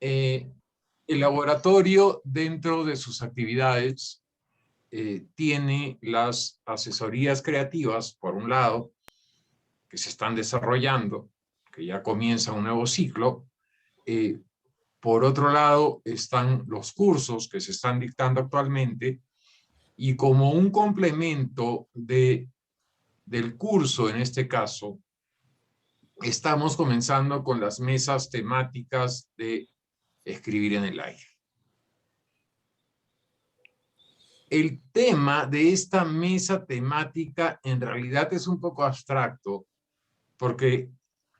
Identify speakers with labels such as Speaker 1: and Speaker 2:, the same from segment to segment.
Speaker 1: el laboratorio, dentro de sus actividades, tiene las asesorías creativas, por un lado, que se están desarrollando, que ya comienza un nuevo ciclo. Por otro lado, están los cursos que se están dictando actualmente, y como un complemento del curso, en este caso, estamos comenzando con las mesas temáticas de escribir en el aire. El tema de esta mesa temática en realidad es un poco abstracto, porque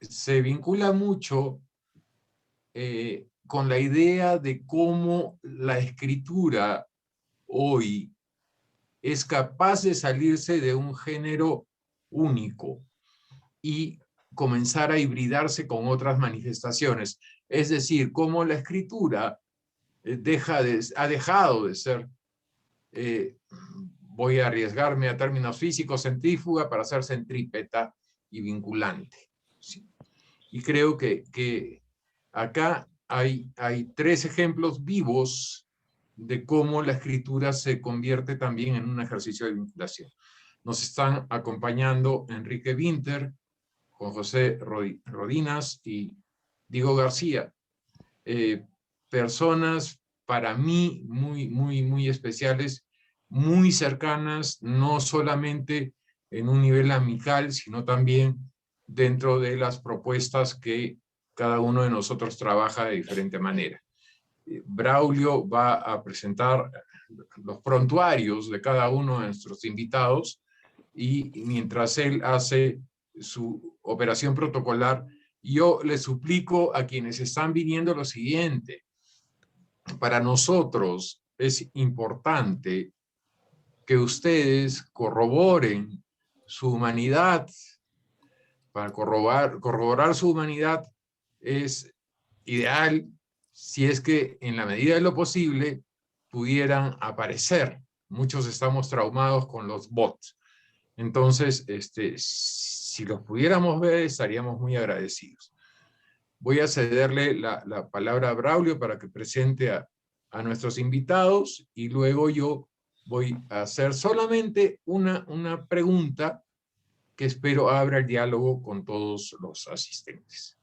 Speaker 1: se vincula mucho con la idea de cómo la escritura hoy es capaz de salirse de un género único y comenzar a hibridarse con otras manifestaciones. Es decir, cómo la escritura ha dejado de ser, voy a arriesgarme a términos físicos, centrífuga, para ser centrípeta y vinculante. ¿Sí? Y creo que acá hay 3 ejemplos vivos de cómo la escritura se convierte también en un ejercicio de vinculación. Nos están acompañando Enrique Winter, Juan José Rodinas y Diego García, personas para mí muy especiales, muy cercanas, no solamente en un nivel amical, sino también dentro de las propuestas que cada uno de nosotros trabaja de diferente manera. Braulio va a presentar los prontuarios de cada uno de nuestros invitados, y mientras él hace su operación protocolar, yo le suplico a quienes están viniendo lo siguiente. Para nosotros es importante que ustedes corroboren su humanidad. Para corroborar su humanidad es ideal si es que en la medida de lo posible pudieran aparecer. Muchos estamos traumados con los bots. Entonces, si los pudiéramos ver, estaríamos muy agradecidos. Voy a cederle la palabra a Braulio para que presente a nuestros invitados, y luego yo voy a hacer solamente una pregunta que espero abra el diálogo con todos los asistentes.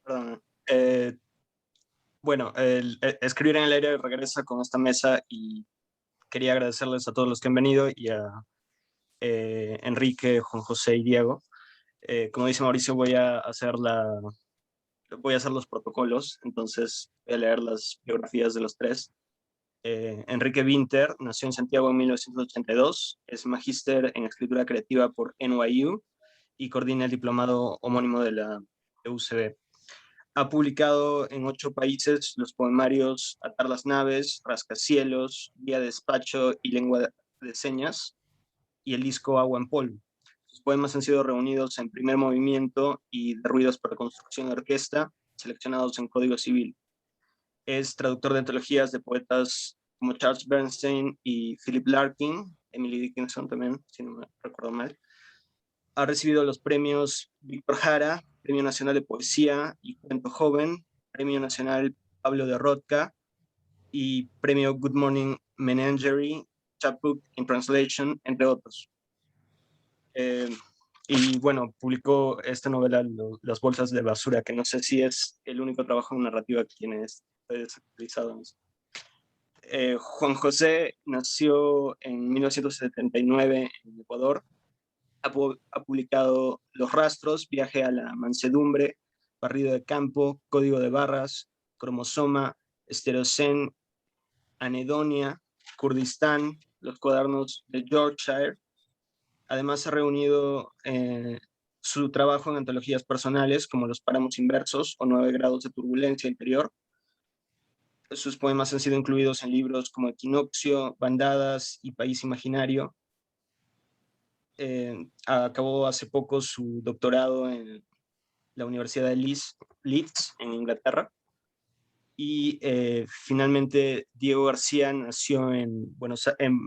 Speaker 2: Perdón. Bueno, Escribir en el Aire regresa con esta mesa y quería agradecerles a todos los que han venido y a Enrique, Juan José y Diego. Como dice Mauricio, voy a hacer los protocolos, entonces voy a leer las biografías de los 3. Enrique Winter nació en Santiago en 1982, es magíster en escritura creativa por NYU y coordina el diplomado homónimo de la UCB. Ha publicado en 8 países los poemarios Atar las naves, Rascacielos, Vía de despacho y Lengua de señas, y el disco Agua en polvo. Sus poemas han sido reunidos en Primer Movimiento y de Ruidos para Construcción de Orquesta, seleccionados en Código Civil. Es traductor de antologías de poetas como Charles Bernstein y Philip Larkin, Emily Dickinson también, si no me recuerdo mal. Ha recibido los premios Víctor Jara, Premio Nacional de Poesía y Cuento Joven, Premio Nacional Pablo de Rothka y Premio Good Morning Menagerie, Chapbook in Translation, entre otros. Y bueno, publicó esta novela, Las bolsas de basura, que no sé si es el único trabajo en narrativa que tiene desactualizado. Juan José nació en 1979 en Ecuador. Ha publicado Los rastros, Viaje a la mansedumbre, Barrido de campo, Código de barras, Cromosoma, Esterocen, Anedonia, Kurdistán, Los cuadernos de Yorkshire. Además ha reunido su trabajo en antologías personales como Los páramos inversos o 9 grados de turbulencia interior. Sus poemas han sido incluidos en libros como Equinoccio, Bandadas y País Imaginario. Acabó hace poco su doctorado en la Universidad de Leeds, en Inglaterra. Y finalmente Diego García nació en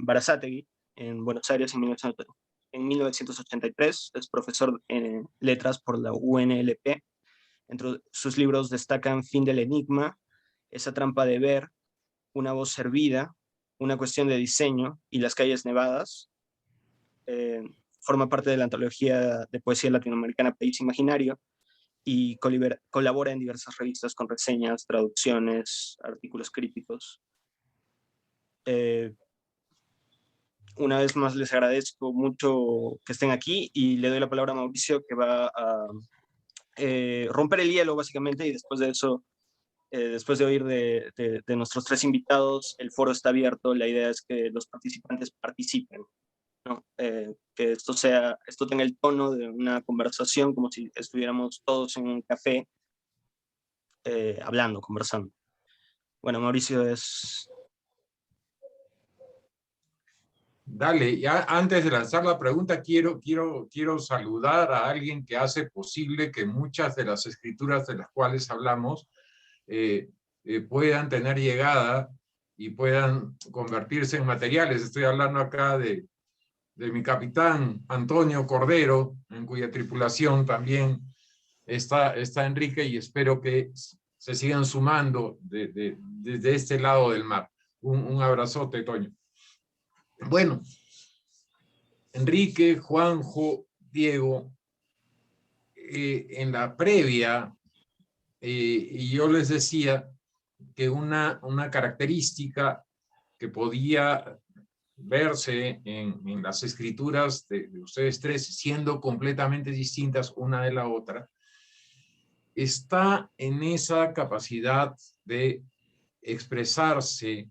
Speaker 2: Barazátegui, en Buenos Aires, en en 1983, es profesor en letras por la UNLP. Entre sus libros destacan Fin del Enigma, Esa trampa de ver, Una voz servida, Una cuestión de diseño y Las calles nevadas. Forma parte de la antología de poesía latinoamericana País Imaginario y colabora en diversas revistas con reseñas, traducciones, artículos críticos. Una vez más les agradezco mucho que estén aquí y le doy la palabra a Mauricio, que va a romper el hielo básicamente, y después de eso, después de oír de nuestros tres invitados, el foro está abierto. La idea es que los participantes participen, ¿no? Que esto tenga el tono de una conversación, como si estuviéramos todos en un café hablando, conversando. Bueno, Mauricio es...
Speaker 1: Dale, ya antes de lanzar la pregunta, quiero saludar a alguien que hace posible que muchas de las escrituras de las cuales hablamos puedan tener llegada y puedan convertirse en materiales. Estoy hablando acá de mi capitán Antonio Cordero, en cuya tripulación también está Enrique, y espero que se sigan sumando desde este lado del mar. Un abrazote, Toño. Bueno, Enrique, Juanjo, Diego, en la previa, y yo les decía que una característica que podía verse en las escrituras de ustedes tres, siendo completamente distintas una de la otra, está en esa capacidad de expresarse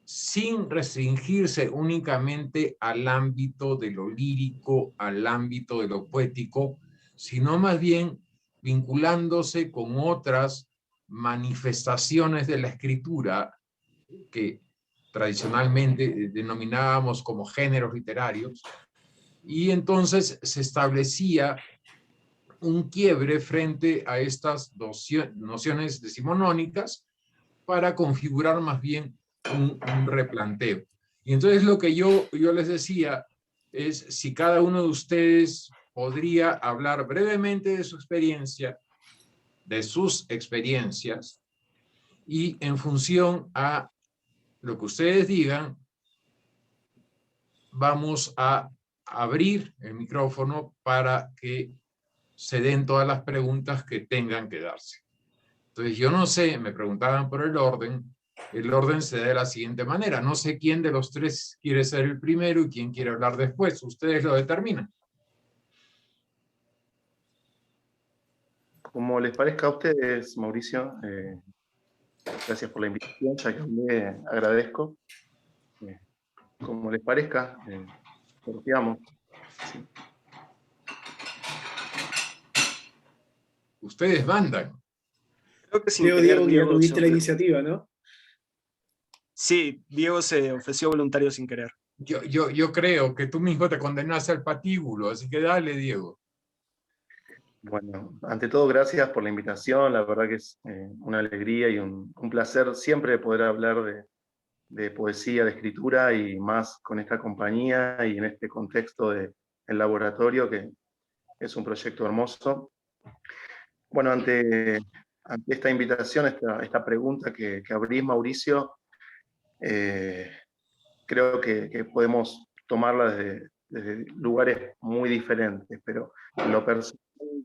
Speaker 1: sin restringirse únicamente al ámbito de lo lírico, al ámbito de lo poético, sino más bien vinculándose con otras manifestaciones de la escritura que tradicionalmente denominábamos como géneros literarios, y entonces se establecía un quiebre frente a estas nociones decimonónicas para configurar más bien un replanteo. Y entonces lo que yo les decía es si cada uno de ustedes podría hablar brevemente de su experiencia, de sus experiencias, y en función a lo que ustedes digan, vamos a abrir el micrófono para que se den todas las preguntas que tengan que darse. Entonces, yo no sé, me preguntaban por el orden se da de la siguiente manera. No sé quién de los tres quiere ser el primero y quién quiere hablar después. Ustedes lo determinan.
Speaker 3: Como les parezca a ustedes, Mauricio, gracias por la invitación, ya que hablé, agradezco. Como les parezca, sorteamos. Sí.
Speaker 1: Ustedes mandan.
Speaker 2: Creo que sin
Speaker 4: Creo,
Speaker 2: querer,
Speaker 4: Diego, que ya
Speaker 2: Diego
Speaker 4: tuviste la iniciativa, ¿no?
Speaker 2: Sí, Diego se ofreció voluntario sin querer.
Speaker 1: Yo creo que tú mismo te condenaste al patíbulo, así que dale, Diego.
Speaker 3: Bueno, ante todo, gracias por la invitación. La verdad que es una alegría y un placer siempre poder hablar de poesía, de escritura, y más con esta compañía y en este contexto del laboratorio, que es un proyecto hermoso. Bueno, ante esta invitación, esta pregunta que abrís, Mauricio, creo que podemos tomarla desde lugares muy diferentes, pero en lo personal,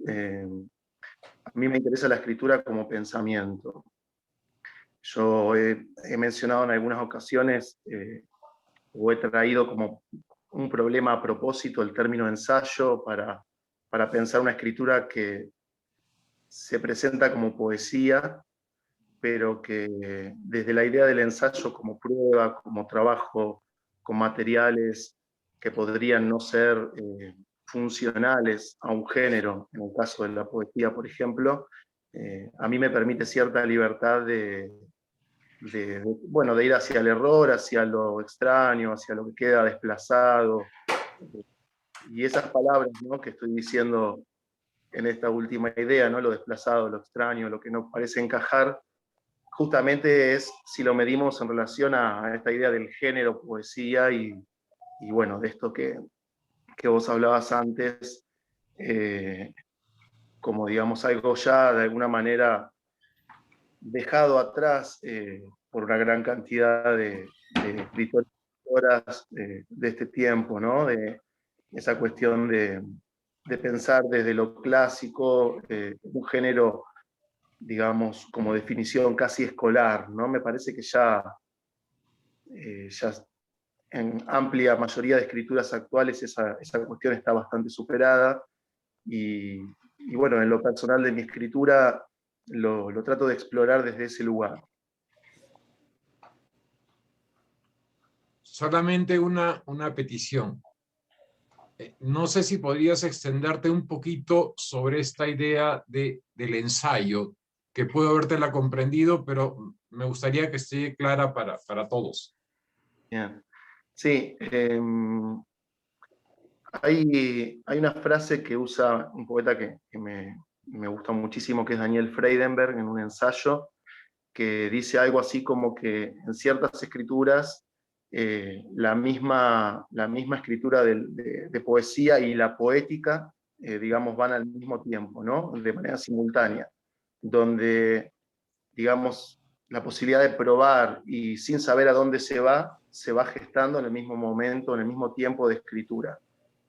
Speaker 3: a mí me interesa la escritura como pensamiento. Yo he mencionado en algunas ocasiones, o he traído como un problema a propósito el término ensayo para pensar una escritura que se presenta como poesía, pero que desde la idea del ensayo como prueba, como trabajo con materiales que podrían no ser funcionales a un género, en el caso de la poesía, por ejemplo, a mí me permite cierta libertad bueno, de ir hacia el error, hacia lo extraño, hacia lo que queda desplazado. Y esas palabras, ¿no?, que estoy diciendo en esta última idea, ¿no?, lo desplazado, lo extraño, lo que no parece encajar, justamente es si lo medimos en relación a esta idea del género poesía y bueno, de esto que que vos hablabas antes, como digamos algo ya de alguna manera dejado atrás por una gran cantidad de escritores y escritoras de este tiempo, ¿no? De esa cuestión de pensar desde lo clásico, un género, digamos, como definición casi escolar, ¿no? Me parece que ya en amplia mayoría de escrituras actuales esa cuestión está bastante superada y bueno, en lo personal de mi escritura lo trato de explorar desde ese lugar.
Speaker 1: Solamente una petición. No sé si podrías extenderte un poquito sobre esta idea del ensayo, que puedo habértela comprendido, pero me gustaría que esté clara para todos.
Speaker 3: Bien. Sí, hay una frase que usa un poeta que me gusta muchísimo, que es Daniel Freidenberg, en un ensayo, que dice algo así como que en ciertas escrituras la misma escritura de poesía y la poética, digamos, van al mismo tiempo, ¿no? De manera simultánea, donde, digamos, la posibilidad de probar y sin saber a dónde se va gestando en el mismo momento, en el mismo tiempo de escritura.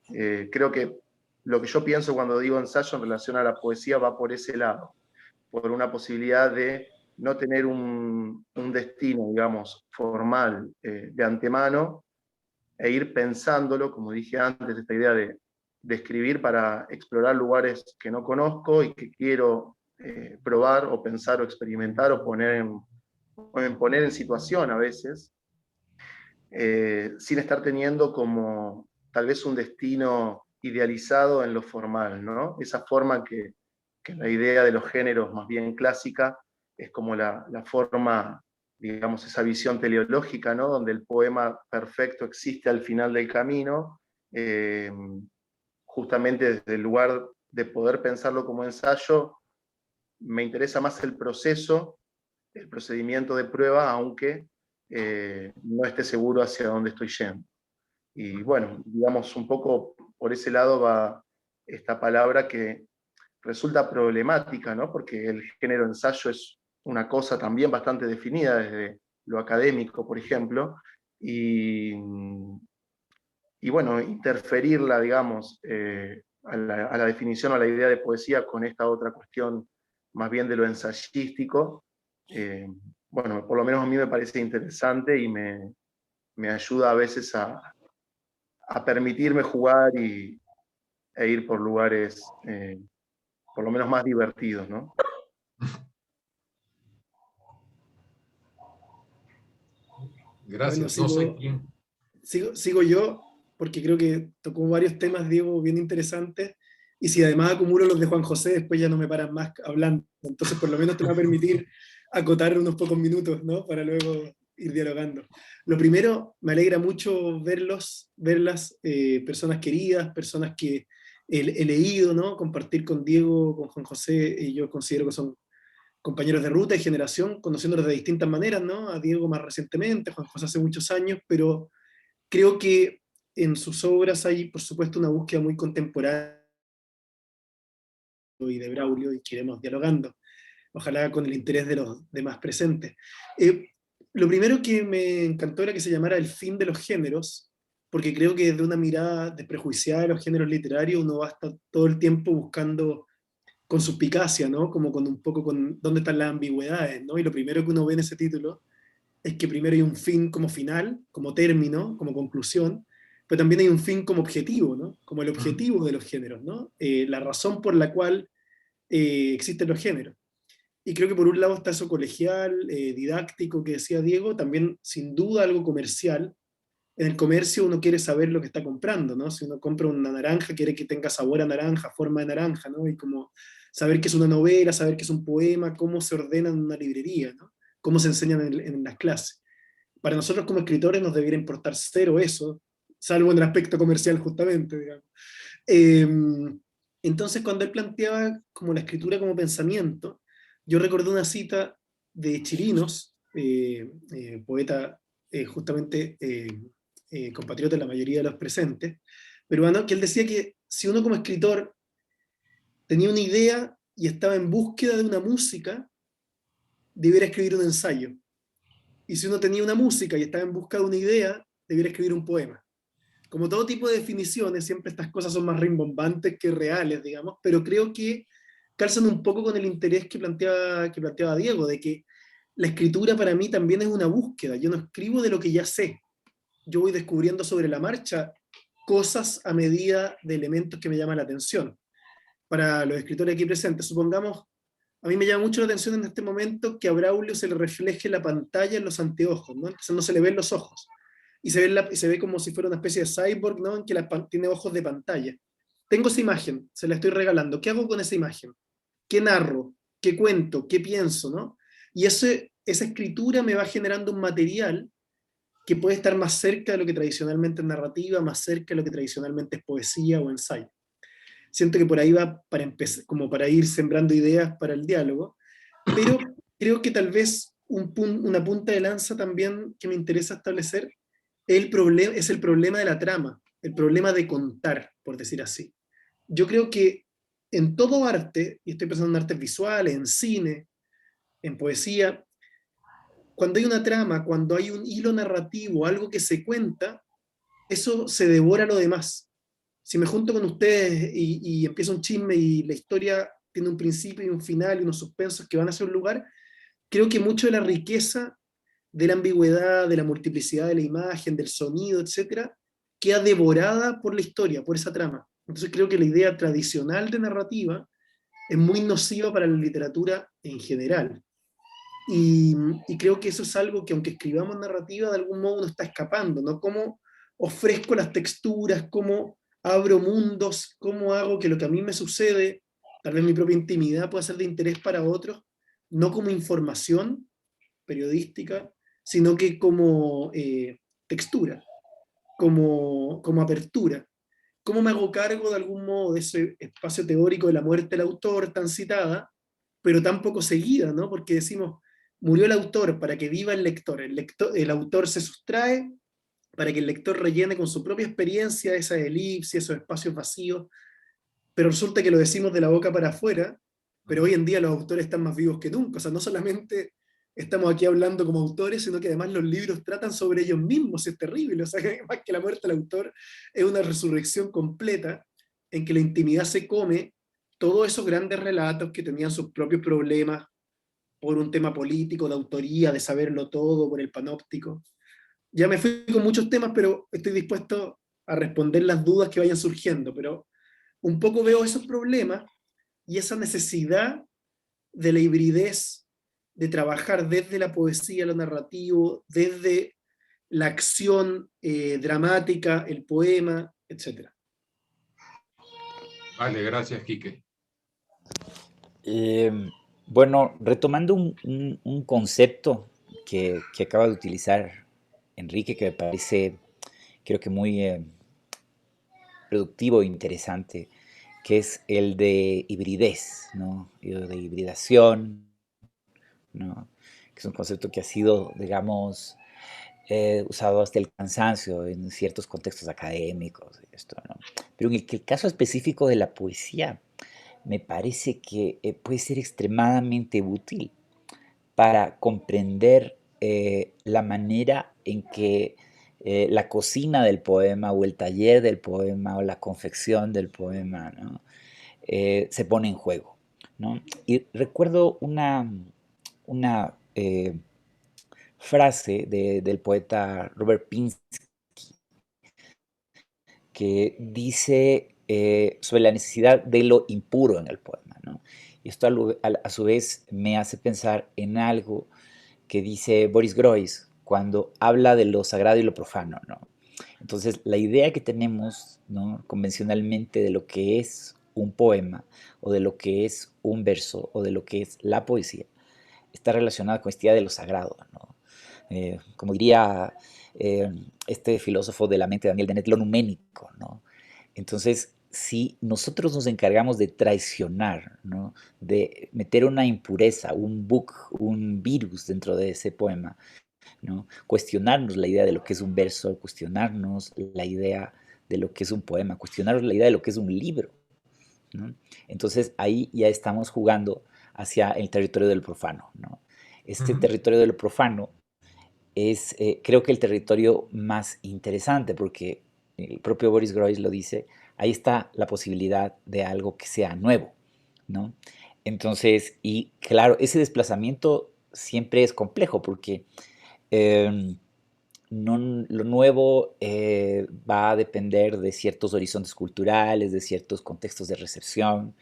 Speaker 3: Creo que lo que yo pienso cuando digo ensayo en relación a la poesía va por ese lado, por una posibilidad de no tener un destino, digamos, formal de antemano, e ir pensándolo, como dije antes, esta idea de escribir para explorar lugares que no conozco y que quiero probar o pensar o experimentar o poner en situación a veces, sin estar teniendo como tal vez un destino idealizado en lo formal, ¿no? Esa forma que la idea de los géneros más bien clásica es como la forma, digamos, esa visión teleológica, ¿no? Donde el poema perfecto existe al final del camino, justamente desde el lugar de poder pensarlo como ensayo, me interesa más el proceso, el procedimiento de prueba, aunque no esté seguro hacia dónde estoy yendo. Y bueno, digamos, un poco por ese lado va esta palabra que resulta problemática, ¿no? Porque el género ensayo es una cosa también bastante definida desde lo académico, por ejemplo, y bueno, interferirla, digamos, a la definición, a la idea de poesía con esta otra cuestión más bien de lo ensayístico, bueno, por lo menos a mí me parece interesante y me ayuda a veces a permitirme jugar e ir por lugares por lo menos más divertidos, ¿no?
Speaker 1: Gracias.
Speaker 4: Bueno,
Speaker 1: No sé quién.
Speaker 4: sigo yo, porque creo que tocó varios temas, Diego, bien interesantes, y si además acumulo los de Juan José, después ya no me paran más hablando, entonces por lo menos te va a permitir acotar unos pocos minutos, ¿no? Para luego ir dialogando. Lo primero, me alegra mucho verlas, personas queridas, personas que he leído, ¿no? Compartir con Diego, con Juan José, y yo considero que son compañeros de ruta y generación, conociéndolos de distintas maneras, ¿no? A Diego más recientemente, Juan José hace muchos años, pero creo que en sus obras hay, por supuesto, una búsqueda muy contemporánea y de Braulio, y que iremos dialogando, ojalá con el interés de los demás presentes. Lo primero que me encantó era que se llamara El fin de los géneros, porque creo que desde una mirada desprejuiciada de los géneros literarios uno va a estar todo el tiempo buscando con suspicacia, ¿no? Como con un poco con dónde están las ambigüedades, ¿no? Y lo primero que uno ve en ese título es que primero hay un fin como final, como término, como conclusión, pero también hay un fin como objetivo, ¿no? Como el objetivo de los géneros, ¿no? La razón por la cual existen los géneros. Y creo que por un lado está eso colegial, didáctico que decía Diego, también sin duda algo comercial. En el comercio uno quiere saber lo que está comprando, ¿no? Si uno compra una naranja, quiere que tenga sabor a naranja, forma de naranja, ¿no? Y como saber que es una novela, saber que es un poema, cómo se ordena en una librería, ¿no? Cómo se enseñan en las clases. Para nosotros como escritores nos debiera importar cero eso, salvo en el aspecto comercial justamente, digamos. Entonces cuando él planteaba como la escritura como pensamiento, yo recordé una cita de Chirinos, poeta justamente compatriota de la mayoría de los presentes, peruano, que él decía que si uno como escritor tenía una idea y estaba en búsqueda de una música, debiera escribir un ensayo. Y si uno tenía una música y estaba en busca de una idea, debiera escribir un poema. Como todo tipo de definiciones, siempre estas cosas son más rimbombantes que reales, digamos, pero creo que calzan un poco con el interés que planteaba Diego, de que la escritura para mí también es una búsqueda. Yo no escribo de lo que ya sé. Yo voy descubriendo sobre la marcha cosas a medida de elementos que me llaman la atención. Para los escritores aquí presentes, supongamos, a mí me llama mucho la atención en este momento que a Braulio se le refleje la pantalla en los anteojos, ¿no? Entonces no se le ven los ojos. Y se ve como si fuera una especie de cyborg, ¿no? En que tiene ojos de pantalla. Tengo esa imagen, se la estoy regalando. ¿Qué hago con esa imagen? ¿Qué narro? ¿Qué cuento? ¿Qué pienso? ¿No? Y esa escritura me va generando un material que puede estar más cerca de lo que tradicionalmente es narrativa, más cerca de lo que tradicionalmente es poesía o ensayo. Siento que por ahí va para empezar, como para ir sembrando ideas para el diálogo, pero creo que tal vez una punta de lanza también que me interesa establecer es el problema de la trama, el problema de contar, por decir así. Yo creo que en todo arte, y estoy pensando en artes visuales, en cine, en poesía, cuando hay una trama, cuando hay un hilo narrativo, algo que se cuenta, eso se devora lo demás. Si me junto con ustedes y empieza un chisme y la historia tiene un principio y un final y unos suspensos que van hacia un lugar, creo que mucho de la riqueza, de la ambigüedad, de la multiplicidad de la imagen, del sonido, etcétera, queda devorada por la historia, por esa trama. Entonces creo que la idea tradicional de narrativa es muy nociva para la literatura en general. Y creo que eso es algo que aunque escribamos narrativa, de algún modo uno está escapando, ¿no? Cómo ofrezco las texturas, cómo abro mundos, cómo hago que lo que a mí me sucede, tal vez mi propia intimidad, pueda ser de interés para otros, no como información periodística, sino que como textura, como apertura. ¿Cómo me hago cargo de algún modo de ese espacio teórico de la muerte del autor tan citada, pero tan poco seguida, ¿no? Porque decimos, murió el autor para que viva el autor se sustrae para que el lector rellene con su propia experiencia esa elipsis, esos espacios vacíos, pero resulta que lo decimos de la boca para afuera, pero hoy en día los autores están más vivos que nunca, o sea, no solamente estamos aquí hablando como autores, sino que además los libros tratan sobre ellos mismos, es terrible, o sea, que más que la muerte del autor es una resurrección completa en que la intimidad se come todos esos grandes relatos que tenían sus propios problemas por un tema político, de autoría, de saberlo todo, por el panóptico. Ya me fui con muchos temas, pero estoy dispuesto a responder las dudas que vayan surgiendo, pero un poco veo esos problemas y esa necesidad de la hibridez, de trabajar desde la poesía, lo narrativo, desde la acción dramática, el poema, etc.
Speaker 1: Vale, gracias, Quique.
Speaker 5: Bueno, retomando un concepto que acaba de utilizar Enrique, que me parece, creo que muy productivo e interesante, que es el de hibridez, ¿no? Y de hibridación, ¿no? Que es un concepto que ha sido, digamos, usado hasta el cansancio en ciertos contextos académicos, esto, ¿no? Pero en el caso específico de la poesía, me parece que puede ser extremadamente útil para comprender la manera en que la cocina del poema o el taller del poema o la confección del poema, ¿no? Se pone en juego, ¿no? Y recuerdo una frase del poeta Robert Pinsky que dice sobre la necesidad de lo impuro en el poema, ¿no? Y esto a su vez me hace pensar en algo que dice Boris Groys cuando habla de lo sagrado y lo profano, ¿no? Entonces, la idea que tenemos, ¿no?, convencionalmente de lo que es un poema o de lo que es un verso o de lo que es la poesía está relacionada con esta idea de lo sagrado, ¿no? Como diría este filósofo de la mente, Daniel Dennett, lo numénico, ¿no? Entonces, si nosotros nos encargamos de traicionar, ¿no?, de meter una impureza, un bug, un virus dentro de ese poema, ¿no?, cuestionarnos la idea de lo que es un verso, cuestionarnos la idea de lo que es un poema, cuestionar la idea de lo que es un libro, ¿no? Entonces ahí ya estamos jugando hacia el territorio del profano, ¿no? Este territorio del profano es, creo que el territorio más interesante, porque el propio Boris Groys lo dice, ahí está la posibilidad de algo que sea nuevo, ¿no? Entonces, y claro, ese desplazamiento siempre es complejo, porque lo nuevo va a depender de ciertos horizontes culturales, de ciertos contextos de recepción,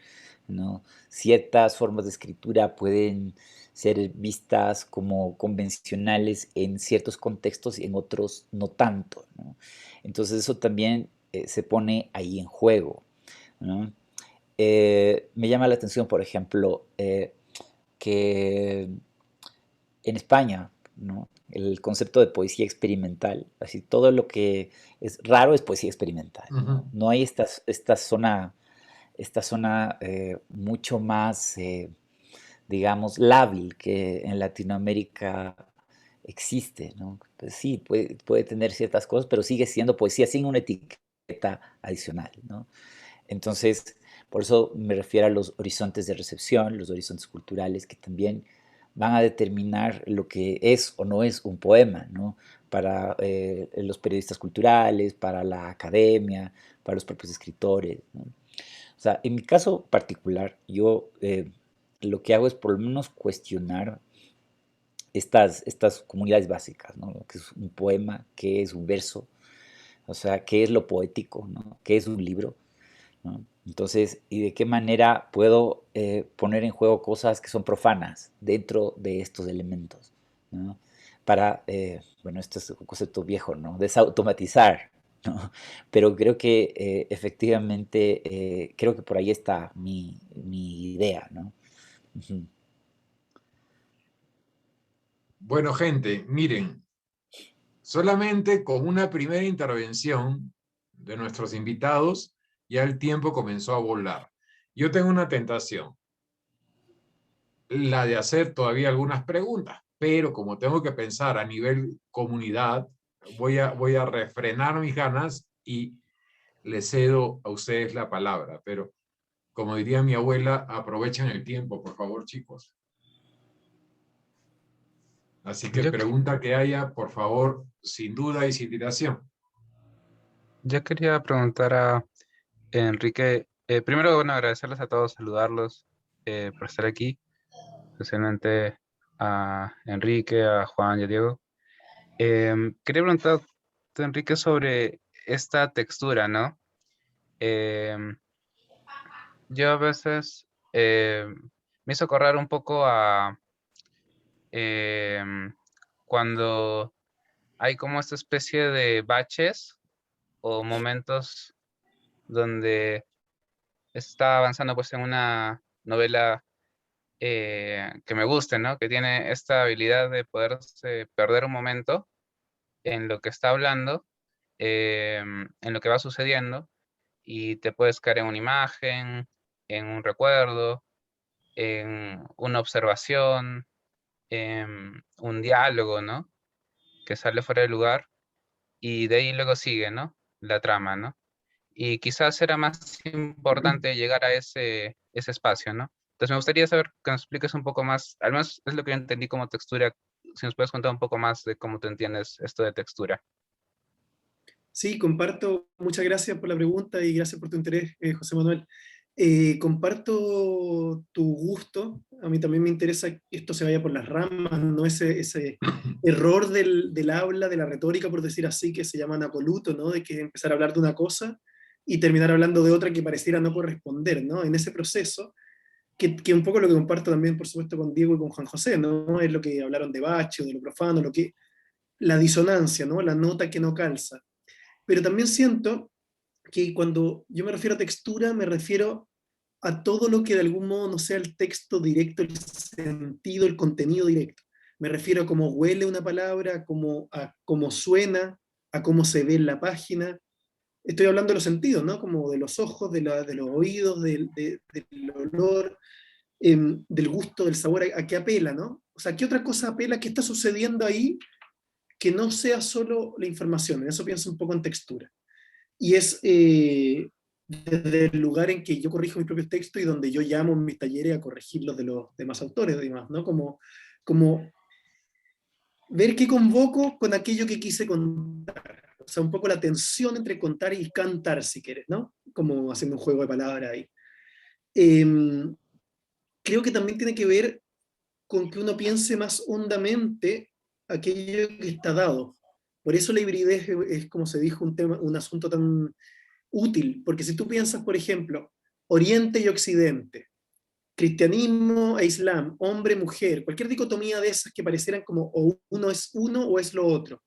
Speaker 5: ¿no? Ciertas formas de escritura pueden ser vistas como convencionales en ciertos contextos y en otros no tanto, ¿no? Entonces eso también se pone ahí en juego, ¿no? Me llama la atención, por ejemplo, que en España, ¿no? El concepto de poesía experimental, así todo lo que es raro es poesía experimental, ¿no? No hay esta zona mucho más, digamos, lábil que en Latinoamérica existe, ¿no? Pues sí, puede tener ciertas cosas, pero sigue siendo poesía sin una etiqueta adicional, ¿no? Entonces, por eso me refiero a los horizontes de recepción, los horizontes culturales, que también van a determinar lo que es o no es un poema, ¿no? Para los periodistas culturales, para la academia, para los propios escritores, ¿no? O sea, en mi caso particular, yo lo que hago es por lo menos cuestionar estas comunidades básicas, ¿no? Lo que es un poema, qué es un verso, o sea, qué es lo poético, ¿no? ¿Qué es un libro? ¿No? Entonces, ¿y de qué manera puedo poner en juego cosas que son profanas dentro de estos elementos, ¿no? Para, bueno, esto es un concepto viejo, ¿no? Desautomatizar, ¿no? Pero creo que efectivamente, creo que por ahí está mi idea, ¿no? Ujú.
Speaker 1: Bueno, gente, miren, solamente con una primera intervención de nuestros invitados, ya el tiempo comenzó a volar. Yo tengo una tentación, la de hacer todavía algunas preguntas, pero como tengo que pensar a nivel comunidad, voy a refrenar mis ganas y les cedo a ustedes la palabra. Pero, como diría mi abuela, aprovechen el tiempo, por favor, chicos. Así que
Speaker 6: Yo,
Speaker 1: pregunta que haya, por favor, sin duda y sin dilación.
Speaker 6: yo quería preguntar a Enrique, primero, bueno, agradecerles a todos, saludarlos por estar aquí, especialmente a Enrique, a Juan y a Diego. Quería preguntar, Enrique, sobre esta textura, ¿no? Yo a veces me hizo correr un poco a cuando hay como esta especie de baches o momentos donde está avanzando pues en una novela que me guste, ¿no? Que tiene esta habilidad de poderse perder un momento en lo que está hablando, en lo que va sucediendo, y te puedes caer en una imagen, en un recuerdo, en una observación, en un diálogo, ¿no? Que sale fuera de lugar, y de ahí luego sigue, ¿no? La trama, ¿no? Y quizás era más importante llegar a ese espacio, ¿no? Entonces me gustaría saber que nos expliques un poco más, al menos es lo que yo entendí como textura, si nos puedes contar un poco más de cómo te entiendes esto de textura.
Speaker 4: Sí, comparto, muchas gracias por la pregunta y gracias por tu interés, José Manuel. Comparto tu gusto, a mí también me interesa que esto se vaya por las ramas, no ese error del habla, de la retórica, por decir así, que se llama anacoluto, ¿no? De que empezar a hablar de una cosa y terminar hablando de otra que pareciera no corresponder, ¿no? En ese proceso, que un poco lo que comparto también, por supuesto, con Diego y con Juan José, ¿no? Es lo que hablaron de Bache o de lo profano, la disonancia, ¿no? La nota que no calza. Pero también siento que cuando yo me refiero a textura, me refiero a todo lo que de algún modo no sea el texto directo, el sentido, el contenido directo. Me refiero a cómo huele una palabra, a cómo suena, a cómo se ve en la página. Estoy hablando de los sentidos, ¿no? Como de los ojos, de los oídos, del olor, del gusto, del sabor, a qué apela, ¿no? O sea, ¿qué otra cosa apela? ¿Qué está sucediendo ahí que no sea solo la información? En eso pienso un poco en textura. y es desde el lugar en que yo corrijo mis propios textos y donde yo llamo en mis talleres a corregir los de los demás autores, además, ¿no? Como ver qué convoco con aquello que quise contar. O sea, un poco la tensión entre contar y cantar, si quieres, ¿no? Como haciendo un juego de palabras ahí. Creo que también tiene que ver con que uno piense más hondamente aquello que está dado. Por eso la hibridez es, como se dijo, un asunto tan útil, porque si tú piensas, por ejemplo, Oriente y Occidente, cristianismo e islam, hombre, mujer, cualquier dicotomía de esas que parecieran como o uno es uno o es lo otro.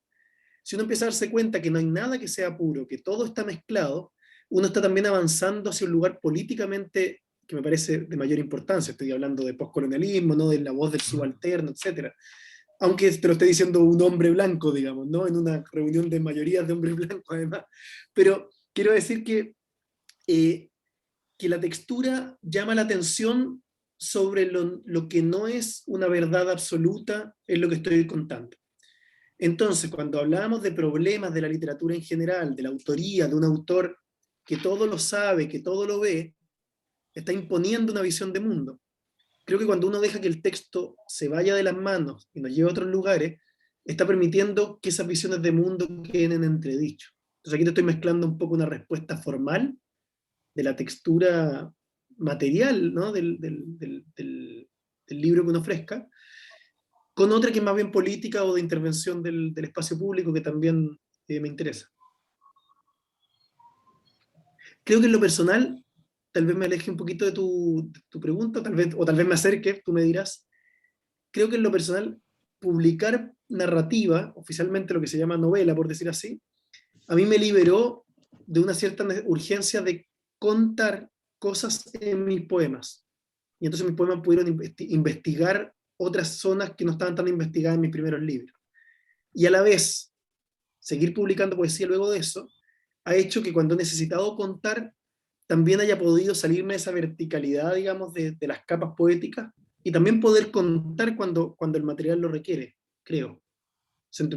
Speaker 4: Si uno empieza a darse cuenta que no hay nada que sea puro, que todo está mezclado, uno está también avanzando hacia un lugar políticamente que me parece de mayor importancia. Estoy hablando de postcolonialismo, ¿no? De la voz del subalterno, etc. Aunque te lo esté diciendo un hombre blanco, digamos, ¿no? En una reunión de mayorías de hombres blancos, además. Pero quiero decir que la textura llama la atención sobre lo que no es una verdad absoluta en lo que estoy contando. Entonces, cuando hablamos de problemas de la literatura en general, de la autoría, de un autor que todo lo sabe, que todo lo ve, está imponiendo una visión de mundo. Creo que cuando uno deja que el texto se vaya de las manos y nos lleve a otros lugares, está permitiendo que esas visiones de mundo queden en entredicho. Entonces aquí te estoy mezclando un poco una respuesta formal de la textura material, ¿no? del libro que uno ofrezca, con otra que es más bien política o de intervención del espacio público que también me interesa. Creo que en lo personal, tal vez me aleje un poquito de tu pregunta, o tal vez me acerque, tú me dirás. Creo que en lo personal, publicar narrativa, oficialmente lo que se llama novela, por decir así, a mí me liberó de una cierta urgencia de contar cosas en mis poemas. Y entonces mis poemas pudieron investigar otras zonas que no estaban tan investigadas en mis primeros libros. Y a la vez, seguir publicando poesía luego de eso, ha hecho que cuando he necesitado contar, también haya podido salirme de esa verticalidad, digamos, de las capas poéticas, y también poder contar cuando el material lo requiere, creo.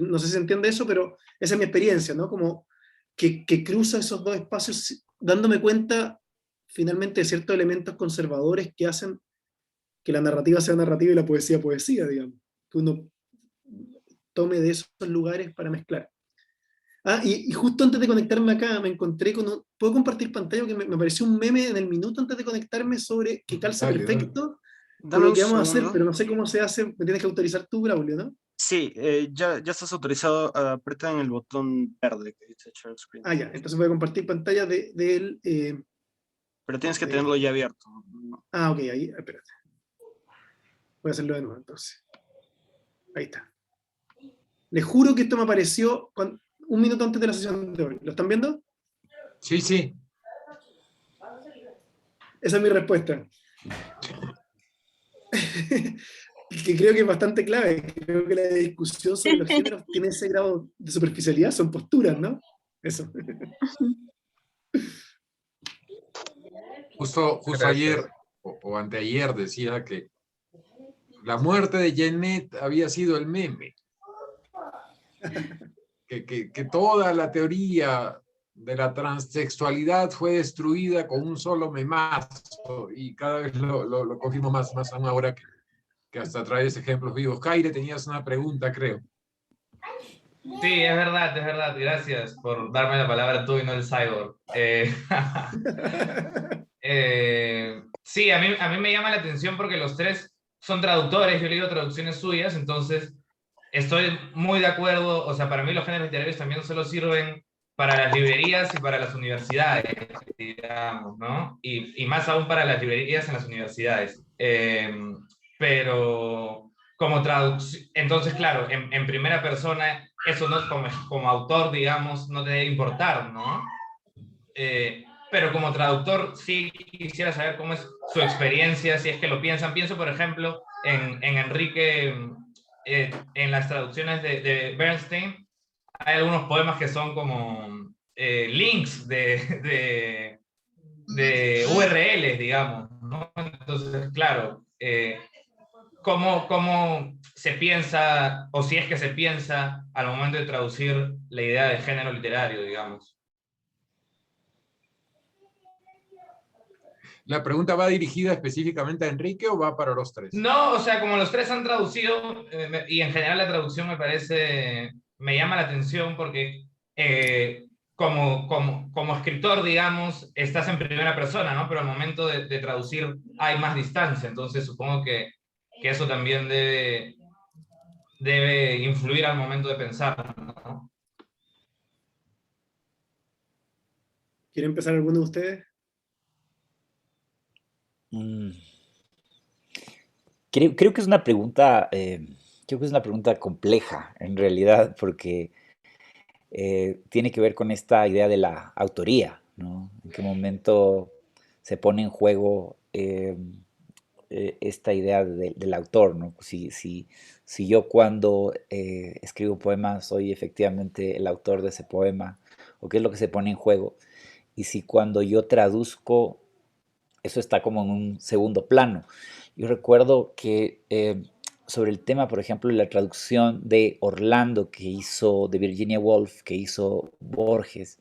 Speaker 4: No sé si se entiende eso, pero esa es mi experiencia, ¿no? Como que cruza esos dos espacios, dándome cuenta finalmente de ciertos elementos conservadores que hacen que la narrativa sea narrativa y la poesía poesía, digamos. Que uno tome de esos lugares para mezclar. Y justo antes de conectarme acá, me encontré con un... ¿Puedo compartir pantalla? Que me apareció un meme en el minuto antes de conectarme sobre que calza
Speaker 1: Dale, dale.
Speaker 4: perfecto con
Speaker 2: Dame
Speaker 4: lo
Speaker 2: un
Speaker 4: que vamos a hacer,
Speaker 2: segundo.
Speaker 4: pero no sé cómo se hace. Me tienes que autorizar tú, Braulio, ¿no?
Speaker 2: Sí, ya estás autorizado. Aprieta en el botón verde que dice Share Screen.
Speaker 4: Ya. Entonces voy a compartir pantalla de él.
Speaker 2: Pero tienes que
Speaker 4: ahí.
Speaker 2: tenerlo ya abierto.
Speaker 4: Ok, ahí, espérate. Voy a hacerlo de nuevo, entonces. Ahí está. Les juro que esto me apareció un minuto antes de la sesión de hoy. ¿Lo están viendo?
Speaker 1: Sí, sí.
Speaker 4: Esa es mi respuesta. Que creo que es bastante clave. Creo que la discusión sobre los géneros tiene ese grado de superficialidad, son posturas, ¿no? Eso.
Speaker 1: Justo
Speaker 6: Gracias.
Speaker 1: ayer o anteayer decía que la muerte de Janet había sido el meme. Que toda la teoría de la transsexualidad fue destruida con un solo memazo, y cada vez lo confirmo más aún ahora que hasta traes ejemplos vivos. Kaire, tenías una pregunta, creo.
Speaker 7: Sí, es verdad. Gracias por darme la palabra tú y no el cyborg. Sí, a mí me llama la atención porque los tres son traductores, yo he leído traducciones suyas, entonces estoy muy de acuerdo. O sea, para mí los géneros literarios también solo sirven para las librerías y para las universidades, digamos, ¿no? Y más aún para las librerías en las universidades. Pero como traducción, entonces claro, en primera persona, eso no es como autor, digamos, no te debe importar, ¿no? Pero como traductor sí quisiera saber cómo es su experiencia, si es que lo piensan. Pienso, por ejemplo, en Enrique, en las traducciones de Bernstein, hay algunos poemas que son como links de URLs, digamos, ¿no? Entonces, claro, ¿cómo se piensa, o si es que se piensa al momento de traducir la idea de género literario, digamos?
Speaker 1: ¿La pregunta va dirigida específicamente a Enrique o va para los tres?
Speaker 7: No, o sea, como los tres han traducido, y en general la traducción me llama la atención porque como escritor, digamos, estás en primera persona, ¿no? Pero al momento de traducir hay más distancia, entonces supongo que eso también debe influir al momento de pensar, ¿no?
Speaker 4: ¿Quiere empezar alguno de ustedes?
Speaker 5: Creo que es una pregunta, creo que es una pregunta compleja en realidad, porque tiene que ver con esta idea de la autoría, ¿no? En qué momento se pone en juego esta idea del autor, ¿no? Si yo cuando escribo poemas soy efectivamente el autor de ese poema, o qué es lo que se pone en juego, y si cuando yo traduzco, eso está como en un segundo plano. Yo recuerdo que sobre el tema, por ejemplo, la traducción de Orlando que hizo, de Virginia Woolf, que hizo Borges,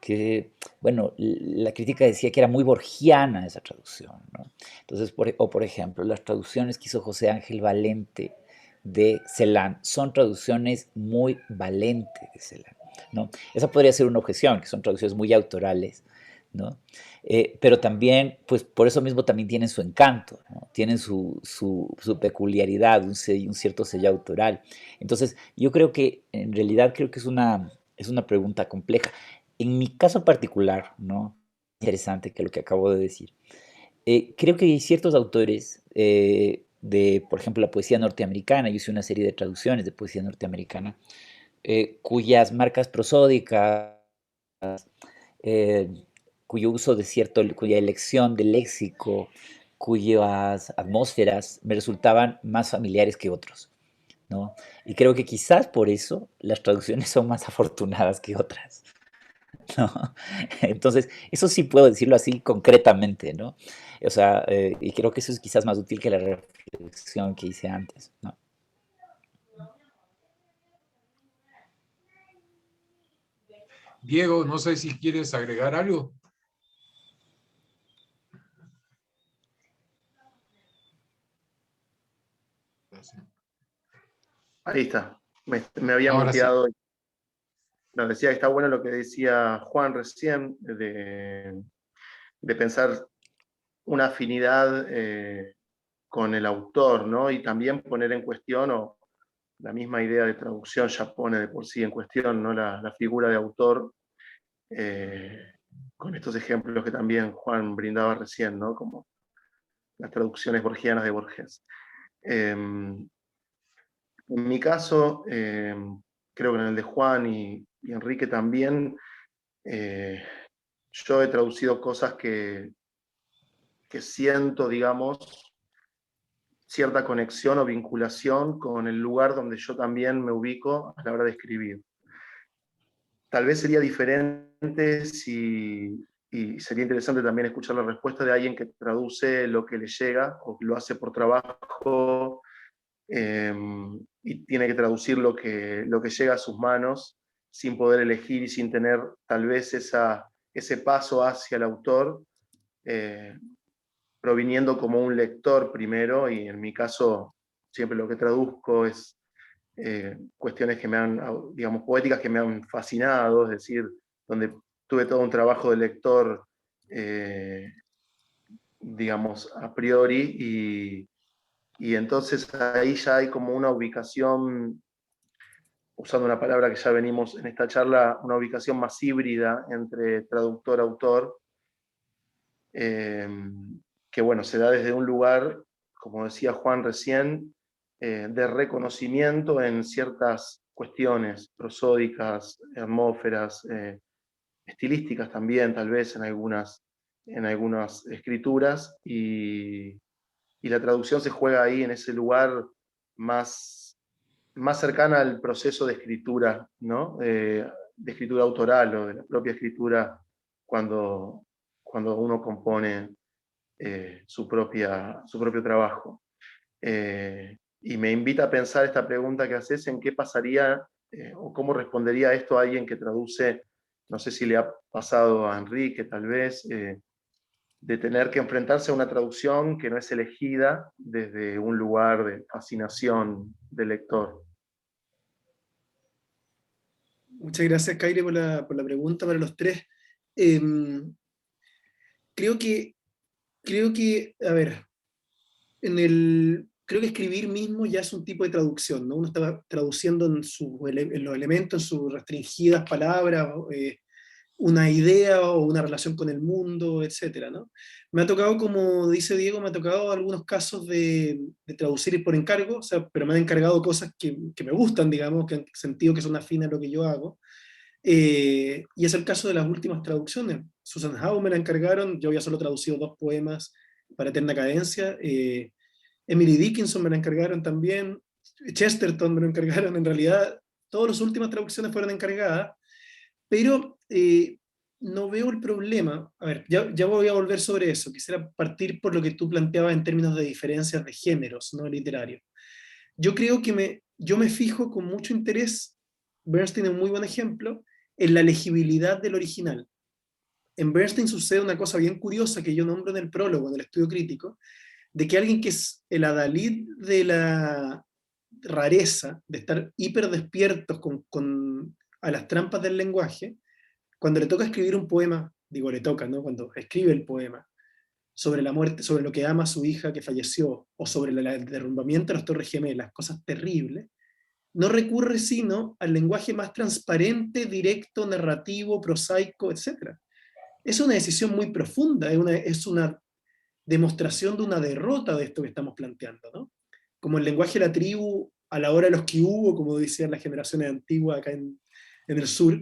Speaker 5: que, bueno, la crítica decía que era muy borgiana esa traducción, ¿no? Entonces, por ejemplo, las traducciones que hizo José Ángel Valente de Celan son traducciones muy valentes de Celan, ¿no? Esa podría ser una objeción, que son traducciones muy autorales, ¿no? Pero también, pues por eso mismo también tienen su encanto, ¿no? Tienen su peculiaridad, un cierto sello autoral. Entonces, yo creo que, en realidad, creo que es una pregunta compleja. En mi caso particular, ¿no? Interesante que lo que acabo de decir. Creo que hay ciertos autores de, por ejemplo, la poesía norteamericana, yo hice una serie de traducciones de poesía norteamericana, cuyas marcas prosódicas, eh, cuyo uso de cuya elección de léxico, cuyas atmósferas me resultaban más familiares que otros, ¿no? Y creo que quizás por eso las traducciones son más afortunadas que otras, ¿no? Entonces, eso sí puedo decirlo así concretamente, ¿no? O sea, y creo que eso es quizás más útil que la reflexión que hice antes, ¿no?
Speaker 1: Diego, no sé si quieres agregar algo.
Speaker 3: Ahí está. Me había
Speaker 1: Ahora sí.
Speaker 3: muteado. No, decía que está bueno lo que decía Juan recién, de pensar una afinidad con el autor, ¿no? Y también poner en cuestión, o la misma idea de traducción ya pone de por sí en cuestión, ¿no? La figura de autor, con estos ejemplos que también Juan brindaba recién, ¿no? Como las traducciones borgianas de Borges. En mi caso, creo que en el de Juan y Enrique también, yo he traducido cosas que siento, digamos, cierta conexión o vinculación con el lugar donde yo también me ubico a la hora de escribir. Tal vez sería diferente y sería interesante también escuchar la respuesta de alguien que traduce lo que le llega o que lo hace por trabajo, y tiene que traducir lo que llega a sus manos sin poder elegir y sin tener tal vez ese paso hacia el autor, proviniendo como un lector primero, y en mi caso siempre lo que traduzco es cuestiones que me han, digamos, poéticas que me han fascinado, es decir, donde tuve todo un trabajo de lector, digamos, a priori, y entonces ahí ya hay como una ubicación, usando una palabra que ya venimos en esta charla, una ubicación más híbrida entre traductor-autor, que bueno, se da desde un lugar, como decía Juan recién, de reconocimiento en ciertas cuestiones prosódicas, atmósferas, estilísticas también, tal vez en algunas escrituras, y la traducción se juega ahí en ese lugar más cercana al proceso de escritura, ¿no? De escritura autoral o de la propia escritura cuando uno compone su propio trabajo. Y me invita a pensar esta pregunta que haces, en qué pasaría o cómo respondería esto a alguien que traduce, no sé si le ha pasado a Enrique tal vez, de tener que enfrentarse a una traducción que no es elegida desde un lugar de fascinación del lector.
Speaker 4: Muchas gracias, Kaire, por la pregunta para los tres. Creo que, a ver, creo que escribir mismo ya es un tipo de traducción, ¿no? Uno está traduciendo en los elementos, en sus restringidas palabras, una idea o una relación con el mundo, etcétera, ¿no? Me ha tocado, como dice Diego, me ha tocado algunos casos de traducir por encargo, o sea, pero me han encargado cosas que me gustan, digamos, que en sentido que son afines a lo que yo hago. Y es el caso de las últimas traducciones. Susan Howe me la encargaron, yo había solo traducido 2 poemas para Eterna Cadencia. Emily Dickinson me la encargaron también. Chesterton me lo encargaron. En realidad, todas las últimas traducciones fueron encargadas, pero no veo el problema. A ver, ya voy a volver sobre eso. Quisiera partir por lo que tú planteabas en términos de diferencias de géneros, no literarios. Yo creo que yo me fijo con mucho interés, Bernstein es un muy buen ejemplo, en la legibilidad del original. En Bernstein sucede una cosa bien curiosa que yo nombro en el prólogo, en el estudio crítico, de que alguien que es el adalid de la rareza, de estar hiper despiertos a las trampas del lenguaje, cuando le toca escribir un poema, digo le toca, ¿no? Cuando escribe el poema, sobre la muerte, sobre lo que ama a su hija que falleció, o sobre el derrumbamiento de las Torres Gemelas, cosas terribles, no recurre sino al lenguaje más transparente, directo, narrativo, prosaico, etc. Es una decisión muy profunda, es una demostración de una derrota de esto que estamos planteando, ¿no? Como el lenguaje de la tribu, a la hora de los que hubo, como decían las generaciones antiguas acá en el sur,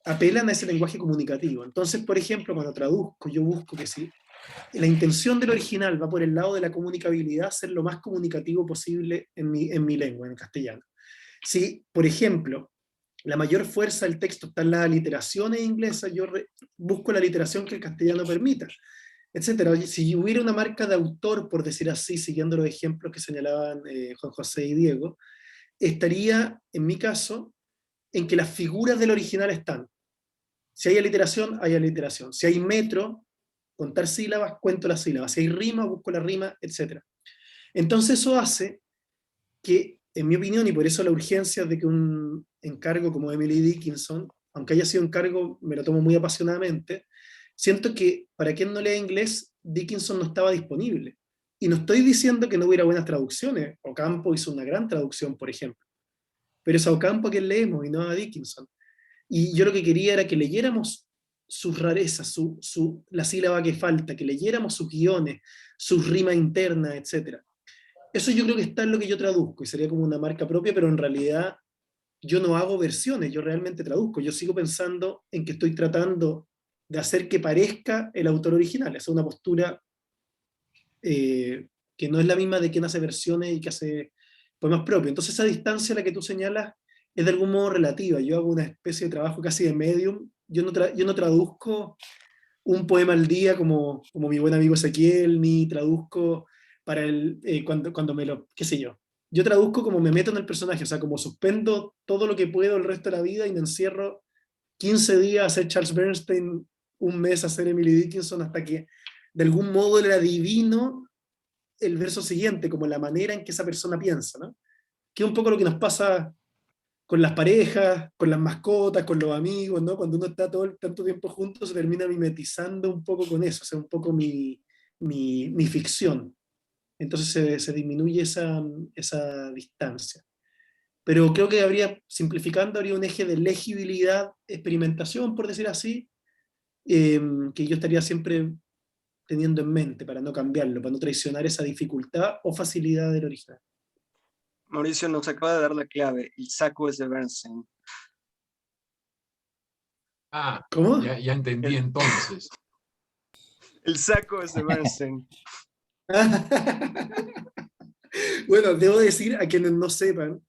Speaker 4: apelan a ese lenguaje comunicativo. Entonces, por ejemplo, cuando traduzco, yo busco que si la intención del original va por el lado de la comunicabilidad, ser lo más comunicativo posible en mi lengua, en castellano. Si, por ejemplo, la mayor fuerza del texto está en las aliteraciones inglesas, yo busco la literación que el castellano permita, etc. Si hubiera una marca de autor, por decir así, siguiendo los ejemplos que señalaban Juan José y Diego, estaría, en mi caso, en que las figuras del original están. Si hay aliteración, hay aliteración. Si hay metro, contar sílabas, cuento las sílabas. Si hay rima, busco la rima, etc. Entonces eso hace que, en mi opinión, y por eso la urgencia de que un encargo como Emily Dickinson, aunque haya sido encargo, me lo tomo muy apasionadamente, siento que para quien no lee inglés, Dickinson no estaba disponible. Y no estoy diciendo que no hubiera buenas traducciones. Ocampo hizo una gran traducción, por ejemplo. Pero es a Ocampo a quien leemos y no a Dickinson. Y yo lo que quería era que leyéramos sus rarezas, la sílaba que falta, que leyéramos sus guiones, sus rimas internas, etc. Eso yo creo que está en lo que yo traduzco, y sería como una marca propia, pero en realidad yo no hago versiones, yo realmente traduzco. Yo sigo pensando en que estoy tratando de hacer que parezca el autor original. Esa es una postura que no es la misma de quien hace versiones y que hace poemas propios. Entonces esa distancia a la que tú señalas es de algún modo relativa. Yo hago una especie de trabajo casi de medium. Yo no traduzco un poema al día como mi buen amigo Ezequiel, ni traduzco para cuando me lo, qué sé yo. Yo traduzco como me meto en el personaje, o sea, como suspendo todo lo que puedo el resto de la vida y me encierro 15 días a hacer Charles Bernstein, un mes a hacer Emily Dickinson, hasta que de algún modo le adivino el verso siguiente, como la manera en que esa persona piensa, ¿no? Que es un poco lo que nos pasa con las parejas, con las mascotas, con los amigos, ¿no? Cuando uno está tanto tiempo juntos, se termina mimetizando un poco con eso, o sea, un poco mi ficción. Entonces se disminuye esa distancia. Pero creo que simplificando, habría un eje de legibilidad, experimentación, por decir así, que yo estaría siempre teniendo en mente para no cambiarlo, para no traicionar esa dificultad o facilidad del original.
Speaker 2: Mauricio nos acaba de dar la clave. El saco es de Bernstein.
Speaker 1: Ah,
Speaker 4: ¿Cómo?
Speaker 1: ya entendí entonces.
Speaker 2: El saco es de Bernstein.
Speaker 4: Bueno, debo decir a quienes no sepan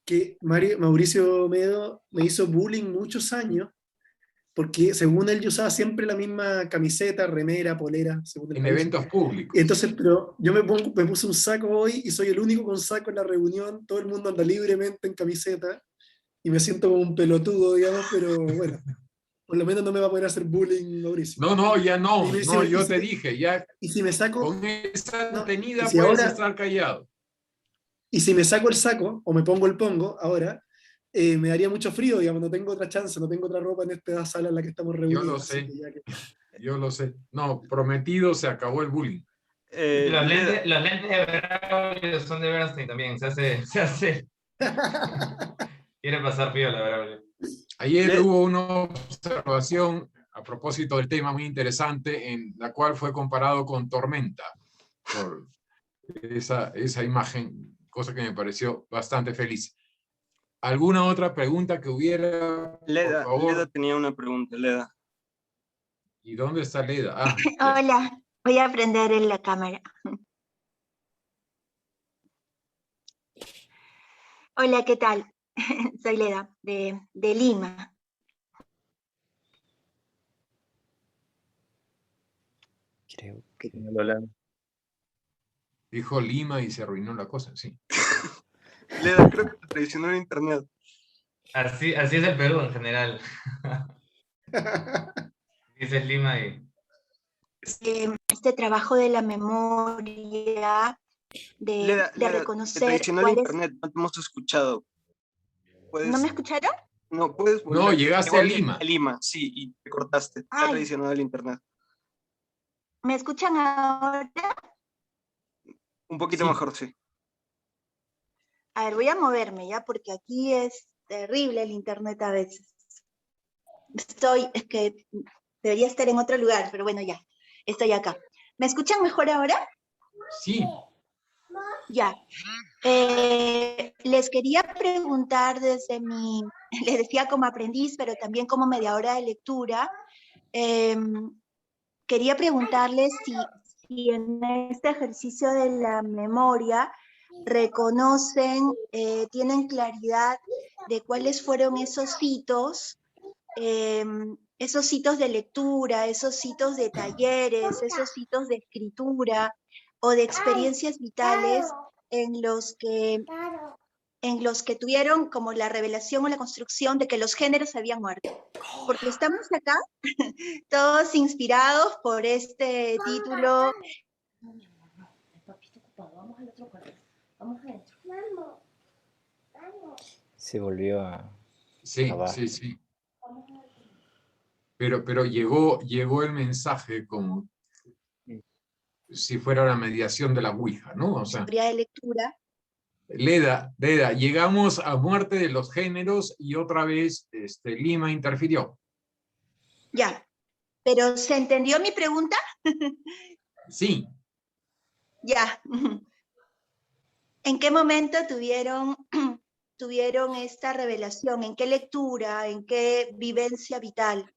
Speaker 4: que Mauricio Medo me hizo bullying muchos años porque según él yo usaba siempre la misma camiseta, remera, polera.
Speaker 1: En eventos públicos.
Speaker 4: Entonces, pero yo me puse un saco hoy y soy el único con saco en la reunión, todo el mundo anda libremente en camiseta y me siento como un pelotudo, digamos, pero bueno, Por lo menos no me va a poder hacer bullying, Mauricio.
Speaker 1: No, ya no.
Speaker 4: Y si
Speaker 1: No,
Speaker 4: me-
Speaker 1: yo
Speaker 4: y
Speaker 1: te
Speaker 4: si-
Speaker 1: dije, ya
Speaker 4: Y si me saco,
Speaker 1: con esa
Speaker 4: no,
Speaker 1: tenida
Speaker 4: y si
Speaker 1: puedes
Speaker 4: ahora-
Speaker 1: estar callado.
Speaker 4: y si me saco el saco, o me pongo el pongo, ahora, me daría mucho frío, digamos, no tengo otra chance, no tengo otra ropa en esta sala en la que estamos reunidos.
Speaker 1: Yo lo
Speaker 4: así
Speaker 1: sé.
Speaker 4: que ya que-
Speaker 1: Yo lo sé. No, prometido, se acabó el bullying.
Speaker 7: Los
Speaker 2: Leda,
Speaker 7: lentes de Braulio son de Bernstein también, se hace. Quiere pasar piola, Braulio.
Speaker 1: Ayer hubo una observación a propósito del tema muy interesante, en la cual fue comparado con Tormenta, por esa imagen, cosa que me pareció bastante feliz. ¿Alguna otra pregunta que hubiera, por
Speaker 2: Leda
Speaker 1: favor?
Speaker 2: tenía una pregunta, Leda.
Speaker 1: ¿Y dónde está Leda? Ah, ya.
Speaker 8: Hola, voy a prender en la cámara. Hola, ¿qué tal? Soy Leda, de Lima.
Speaker 5: Creo
Speaker 3: ¿Qué
Speaker 5: que...
Speaker 3: tal, Lola?
Speaker 1: Dijo Lima y se arruinó la cosa, sí.
Speaker 2: Leda, creo que te traicionó el internet.
Speaker 7: Así es el Perú en general. Dices Lima y...
Speaker 8: Este trabajo de la memoria,
Speaker 2: Leda,
Speaker 8: de
Speaker 2: te
Speaker 8: reconocer
Speaker 2: traicionó el
Speaker 8: cuáles...
Speaker 2: internet, no te hemos escuchado.
Speaker 8: ¿No me escucharon?
Speaker 2: No, puedes volver.
Speaker 1: No, llegaste a Lima.
Speaker 2: A Lima, sí, y te cortaste. Te ha
Speaker 8: Ay.
Speaker 2: traicionado el internet.
Speaker 8: ¿Me escuchan ahora?
Speaker 2: Un poquito
Speaker 1: Sí.
Speaker 2: mejor, sí.
Speaker 8: A ver, voy a moverme ya, porque aquí es terrible el internet a veces. Es que debería estar en otro lugar, pero bueno, ya, estoy acá. ¿Me escuchan mejor ahora?
Speaker 1: Sí,
Speaker 8: Ya. Les quería preguntar desde les decía como aprendiz, pero también como mediadora de lectura, quería preguntarles si en este ejercicio de la memoria reconocen, tienen claridad de cuáles fueron esos hitos de lectura, esos hitos de talleres, esos hitos de escritura o de experiencias vitales en los que tuvieron como la revelación o la construcción de que los géneros habían muerto. Porque estamos acá todos inspirados por este título.
Speaker 5: se volvió a...
Speaker 1: sí,
Speaker 5: abajo.
Speaker 1: sí, sí. Pero llegó el mensaje como si fuera la mediación de la Ouija, ¿no? O sea,
Speaker 8: Historia de lectura.
Speaker 1: Leda, llegamos a muerte de los géneros y otra vez Lima interfirió.
Speaker 8: Ya. ¿Pero se entendió mi pregunta?
Speaker 1: Sí,
Speaker 8: Ya. ¿En qué momento tuvieron esta revelación? ¿En qué lectura? ¿En qué vivencia vital?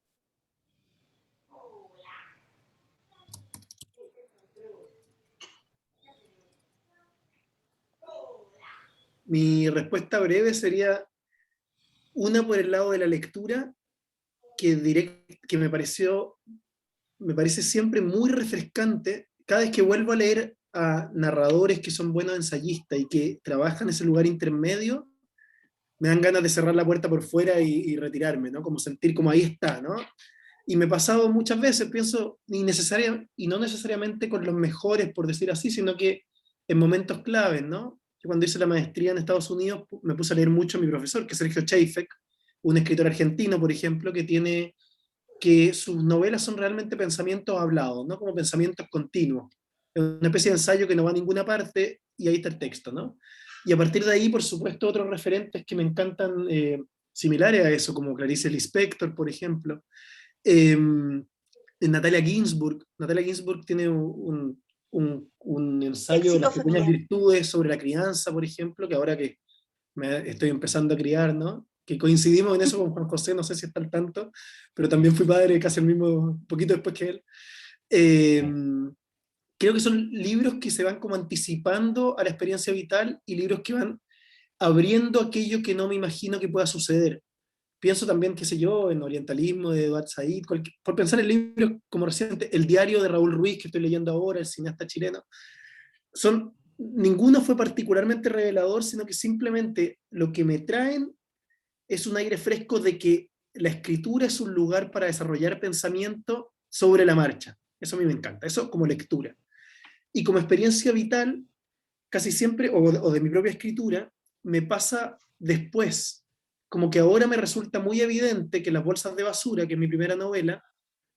Speaker 4: Mi respuesta breve sería una por el lado de la lectura, que me parece siempre muy refrescante. Cada vez que vuelvo a leer a narradores que son buenos ensayistas y que trabajan en ese lugar intermedio, me dan ganas de cerrar la puerta por fuera y retirarme, ¿no? Como sentir como ahí está, ¿no? Y me he pasado muchas veces, pienso, y no necesariamente con los mejores, por decir así, sino que en momentos claves, ¿no? Yo cuando hice la maestría en Estados Unidos me puse a leer mucho a mi profesor, que es Sergio Cheifek, un escritor argentino, por ejemplo, que sus novelas son realmente pensamientos hablados, ¿no? Como pensamientos continuos. Es una especie de ensayo que no va a ninguna parte y ahí está el texto, ¿no? Y a partir de ahí, por supuesto, otros referentes que me encantan, similares a eso, como Clarice Lispector, por ejemplo. Natalia Ginsburg. Natalia Ginsburg tiene un ensayo de las
Speaker 8: Léxico
Speaker 4: pequeñas
Speaker 8: familiar.
Speaker 4: virtudes sobre la crianza, por ejemplo, que ahora que estoy empezando a criar, ¿no? Que coincidimos en eso con Juan José, no sé si está al tanto, pero también fui padre casi el mismo, poquito después que él. Creo que son libros que se van como anticipando a la experiencia vital y libros que van abriendo aquello que no me imagino que pueda suceder. Pienso también, qué sé yo, en Orientalismo de Eduard Said, por pensar en libros como reciente, El diario de Raúl Ruiz, que estoy leyendo ahora, el cineasta chileno. Ninguno fue particularmente revelador, sino que simplemente lo que me traen es un aire fresco de que la escritura es un lugar para desarrollar pensamiento sobre la marcha. Eso a mí me encanta, eso como lectura. Y como experiencia vital, casi siempre, o de mi propia escritura, me pasa después. Como que ahora me resulta muy evidente que Las bolsas de basura, que es mi primera novela,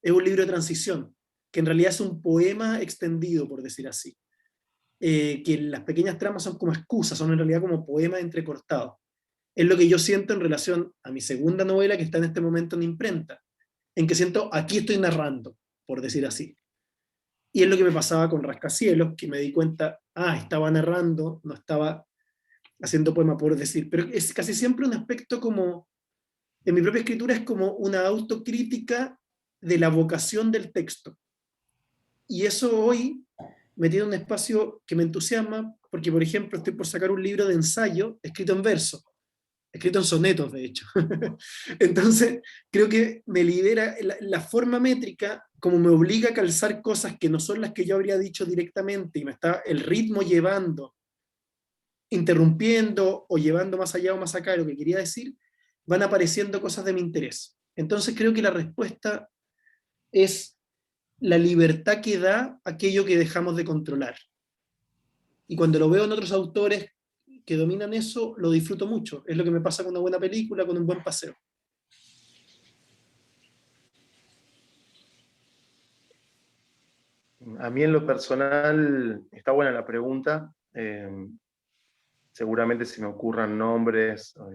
Speaker 4: es un libro de transición, que en realidad es un poema extendido, por decir así. Que las pequeñas tramas son como excusas, son en realidad como poemas entrecortados. Es lo que yo siento en relación a mi segunda novela, que está en este momento en imprenta, en que siento, aquí estoy narrando, por decir así. Y es lo que me pasaba con Rascacielos, que me di cuenta, estaba narrando, no estaba haciendo poema, por decir, pero es casi siempre un aspecto como, en mi propia escritura es como una autocrítica de la vocación del texto. Y eso hoy me tiene un espacio que me entusiasma, porque por ejemplo estoy por sacar un libro de ensayo escrito en verso, escrito en sonetos de hecho. Entonces creo que me libera la forma métrica, como me obliga a calzar cosas que no son las que yo habría dicho directamente, y me está el ritmo llevando, interrumpiendo o llevando más allá o más acá de lo que quería decir, van apareciendo cosas de mi interés. Entonces creo que la respuesta es la libertad que da aquello que dejamos de controlar. Y cuando lo veo en otros autores que dominan eso, lo disfruto mucho. Es lo que me pasa con una buena película, con un buen paseo.
Speaker 3: A mí en lo personal, está buena la pregunta. Seguramente se me ocurran nombres o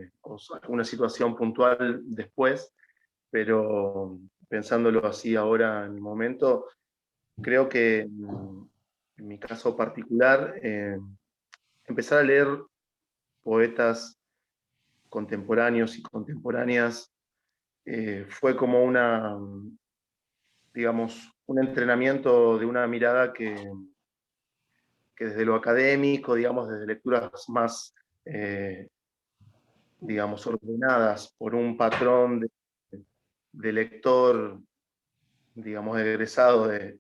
Speaker 3: alguna situación puntual después, pero pensándolo así ahora en el momento, creo que en mi caso particular, empezar a leer poetas contemporáneos y contemporáneas fue como digamos, un entrenamiento de una mirada que desde lo académico, digamos, desde lecturas más, digamos, ordenadas por un patrón de lector, digamos, egresado de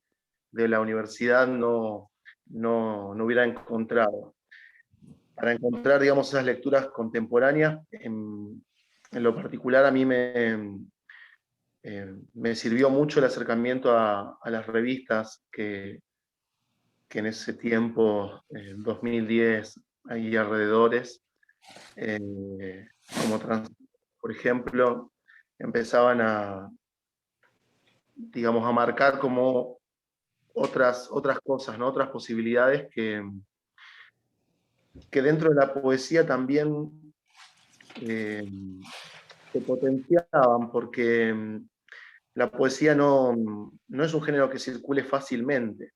Speaker 3: la universidad, no hubiera encontrado. Para encontrar, digamos, esas lecturas contemporáneas, en lo particular a mí me sirvió mucho el acercamiento a las revistas que en ese tiempo, 2010, ahí alrededores, como por ejemplo, empezaban digamos, a marcar como otras cosas, ¿no? Otras posibilidades que dentro de la poesía también se potenciaban, porque la poesía no es un género que circule fácilmente.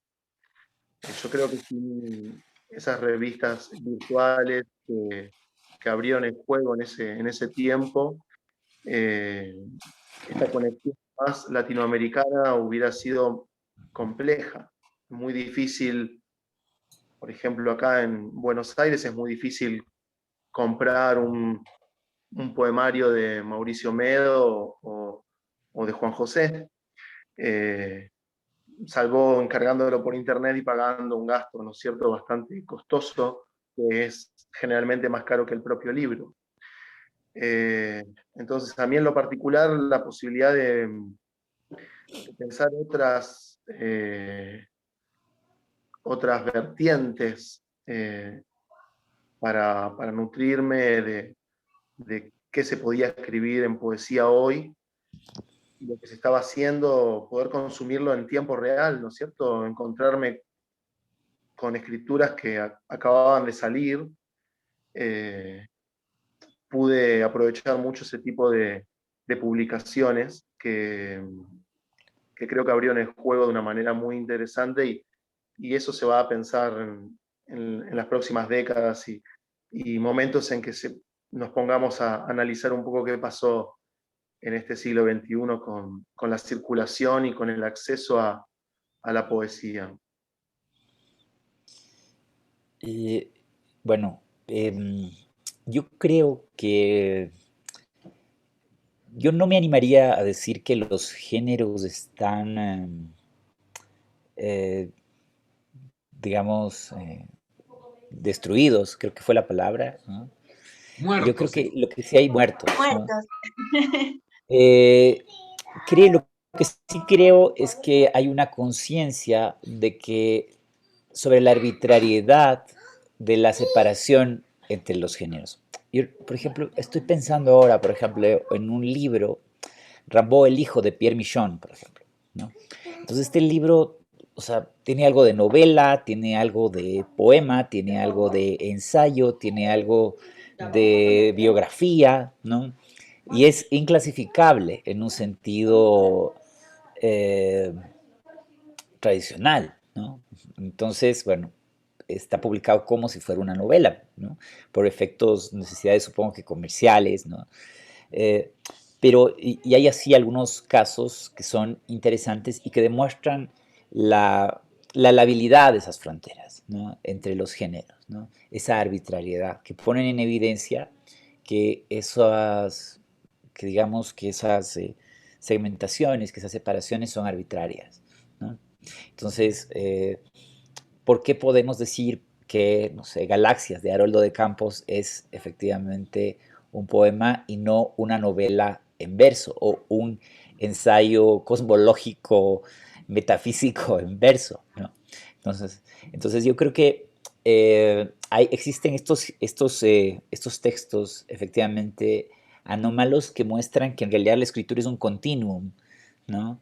Speaker 3: Yo creo que sin esas revistas virtuales que abrieron el juego en ese tiempo, esta conexión más latinoamericana hubiera sido compleja, muy difícil. Por ejemplo, acá en Buenos Aires es muy difícil comprar un poemario de Mauricio Medo o de Juan José, salvo encargándolo por internet y pagando un gasto, ¿no es cierto?, bastante costoso, que es generalmente más caro que el propio libro. Entonces, a mí en lo particular, la posibilidad de pensar otras vertientes para nutrirme de qué se podía escribir en poesía hoy, lo que se estaba haciendo, poder consumirlo en tiempo real, ¿no es cierto? Encontrarme con escrituras que acababan de salir. Pude aprovechar mucho ese tipo de publicaciones que creo que abrieron el juego de una manera muy interesante, y eso se va a pensar en las próximas décadas y momentos en que nos pongamos a analizar un poco qué pasó en este siglo XXI con la circulación y con el acceso a la poesía.
Speaker 5: Bueno, yo creo que yo no me animaría a decir que los géneros están, digamos, destruidos, creo que fue la palabra, ¿no?
Speaker 1: Muertos.
Speaker 5: Yo creo que lo que sí hay muertos, ¿no?
Speaker 8: Muertos.
Speaker 5: Lo que sí creo es que hay una conciencia de que sobre la arbitrariedad de la separación entre los géneros. Yo, por ejemplo, estoy pensando ahora, por ejemplo, en un libro, Rimbaud, el hijo de Pierre Michon, por ejemplo, ¿no? Entonces este libro, o sea, tiene algo de novela, tiene algo de poema, tiene algo de ensayo, tiene algo de biografía, ¿no? Y es inclasificable en un sentido eh, tradicional, ¿no? Entonces, bueno, está publicado como si fuera una novela, ¿no? Por efectos, necesidades, supongo que comerciales, ¿no? Eh, pero, y hay así algunos casos que son interesantes y que demuestran la labilidad de esas fronteras, ¿no? Entre los géneros, ¿no? Esa arbitrariedad, que ponen en evidencia que esas, que digamos que esas segmentaciones, que esas separaciones son arbitrarias, ¿no? Entonces, ¿por qué podemos decir que, no sé, Galaxias de Haroldo de Campos es efectivamente un poema y no una novela en verso o un ensayo cosmológico, metafísico en verso, ¿no? Entonces yo creo que existen estos textos efectivamente anómalos que muestran que en realidad la escritura es un continuum, ¿no?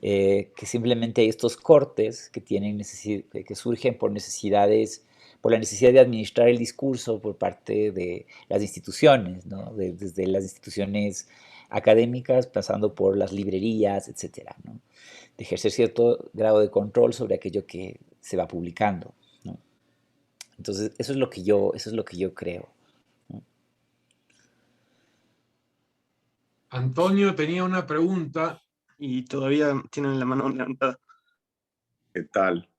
Speaker 5: Que simplemente hay estos cortes que, que surgen por necesidades, por la necesidad de administrar el discurso por parte de las instituciones, ¿no? Desde las instituciones académicas, pasando por las librerías, etcétera, ¿no? De ejercer cierto grado de control sobre aquello que se va publicando, ¿no? Entonces, eso es lo que yo creo, ¿no?
Speaker 1: Antonio tenía una pregunta.
Speaker 2: Y todavía tienen la mano levantada.
Speaker 9: ¿Qué tal?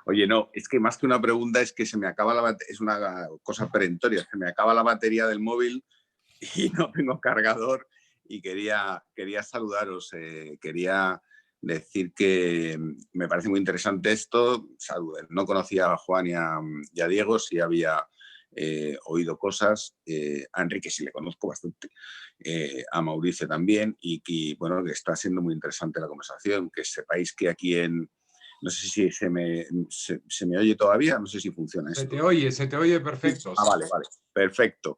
Speaker 9: Oye, no, es que más que una pregunta es que se me acaba la batería, es una cosa perentoria, se me acaba la batería del móvil y no tengo cargador y quería saludaros, quería decir que me parece muy interesante esto. No conocía a Juan y a Diego, sí había oído cosas, a Enrique sí le conozco bastante, a Mauricio también, y bueno, que está siendo muy interesante la conversación, que sepáis que aquí no sé si se me oye todavía, no sé si funciona esto.
Speaker 1: Se te oye perfecto.
Speaker 9: Ah, vale, perfecto.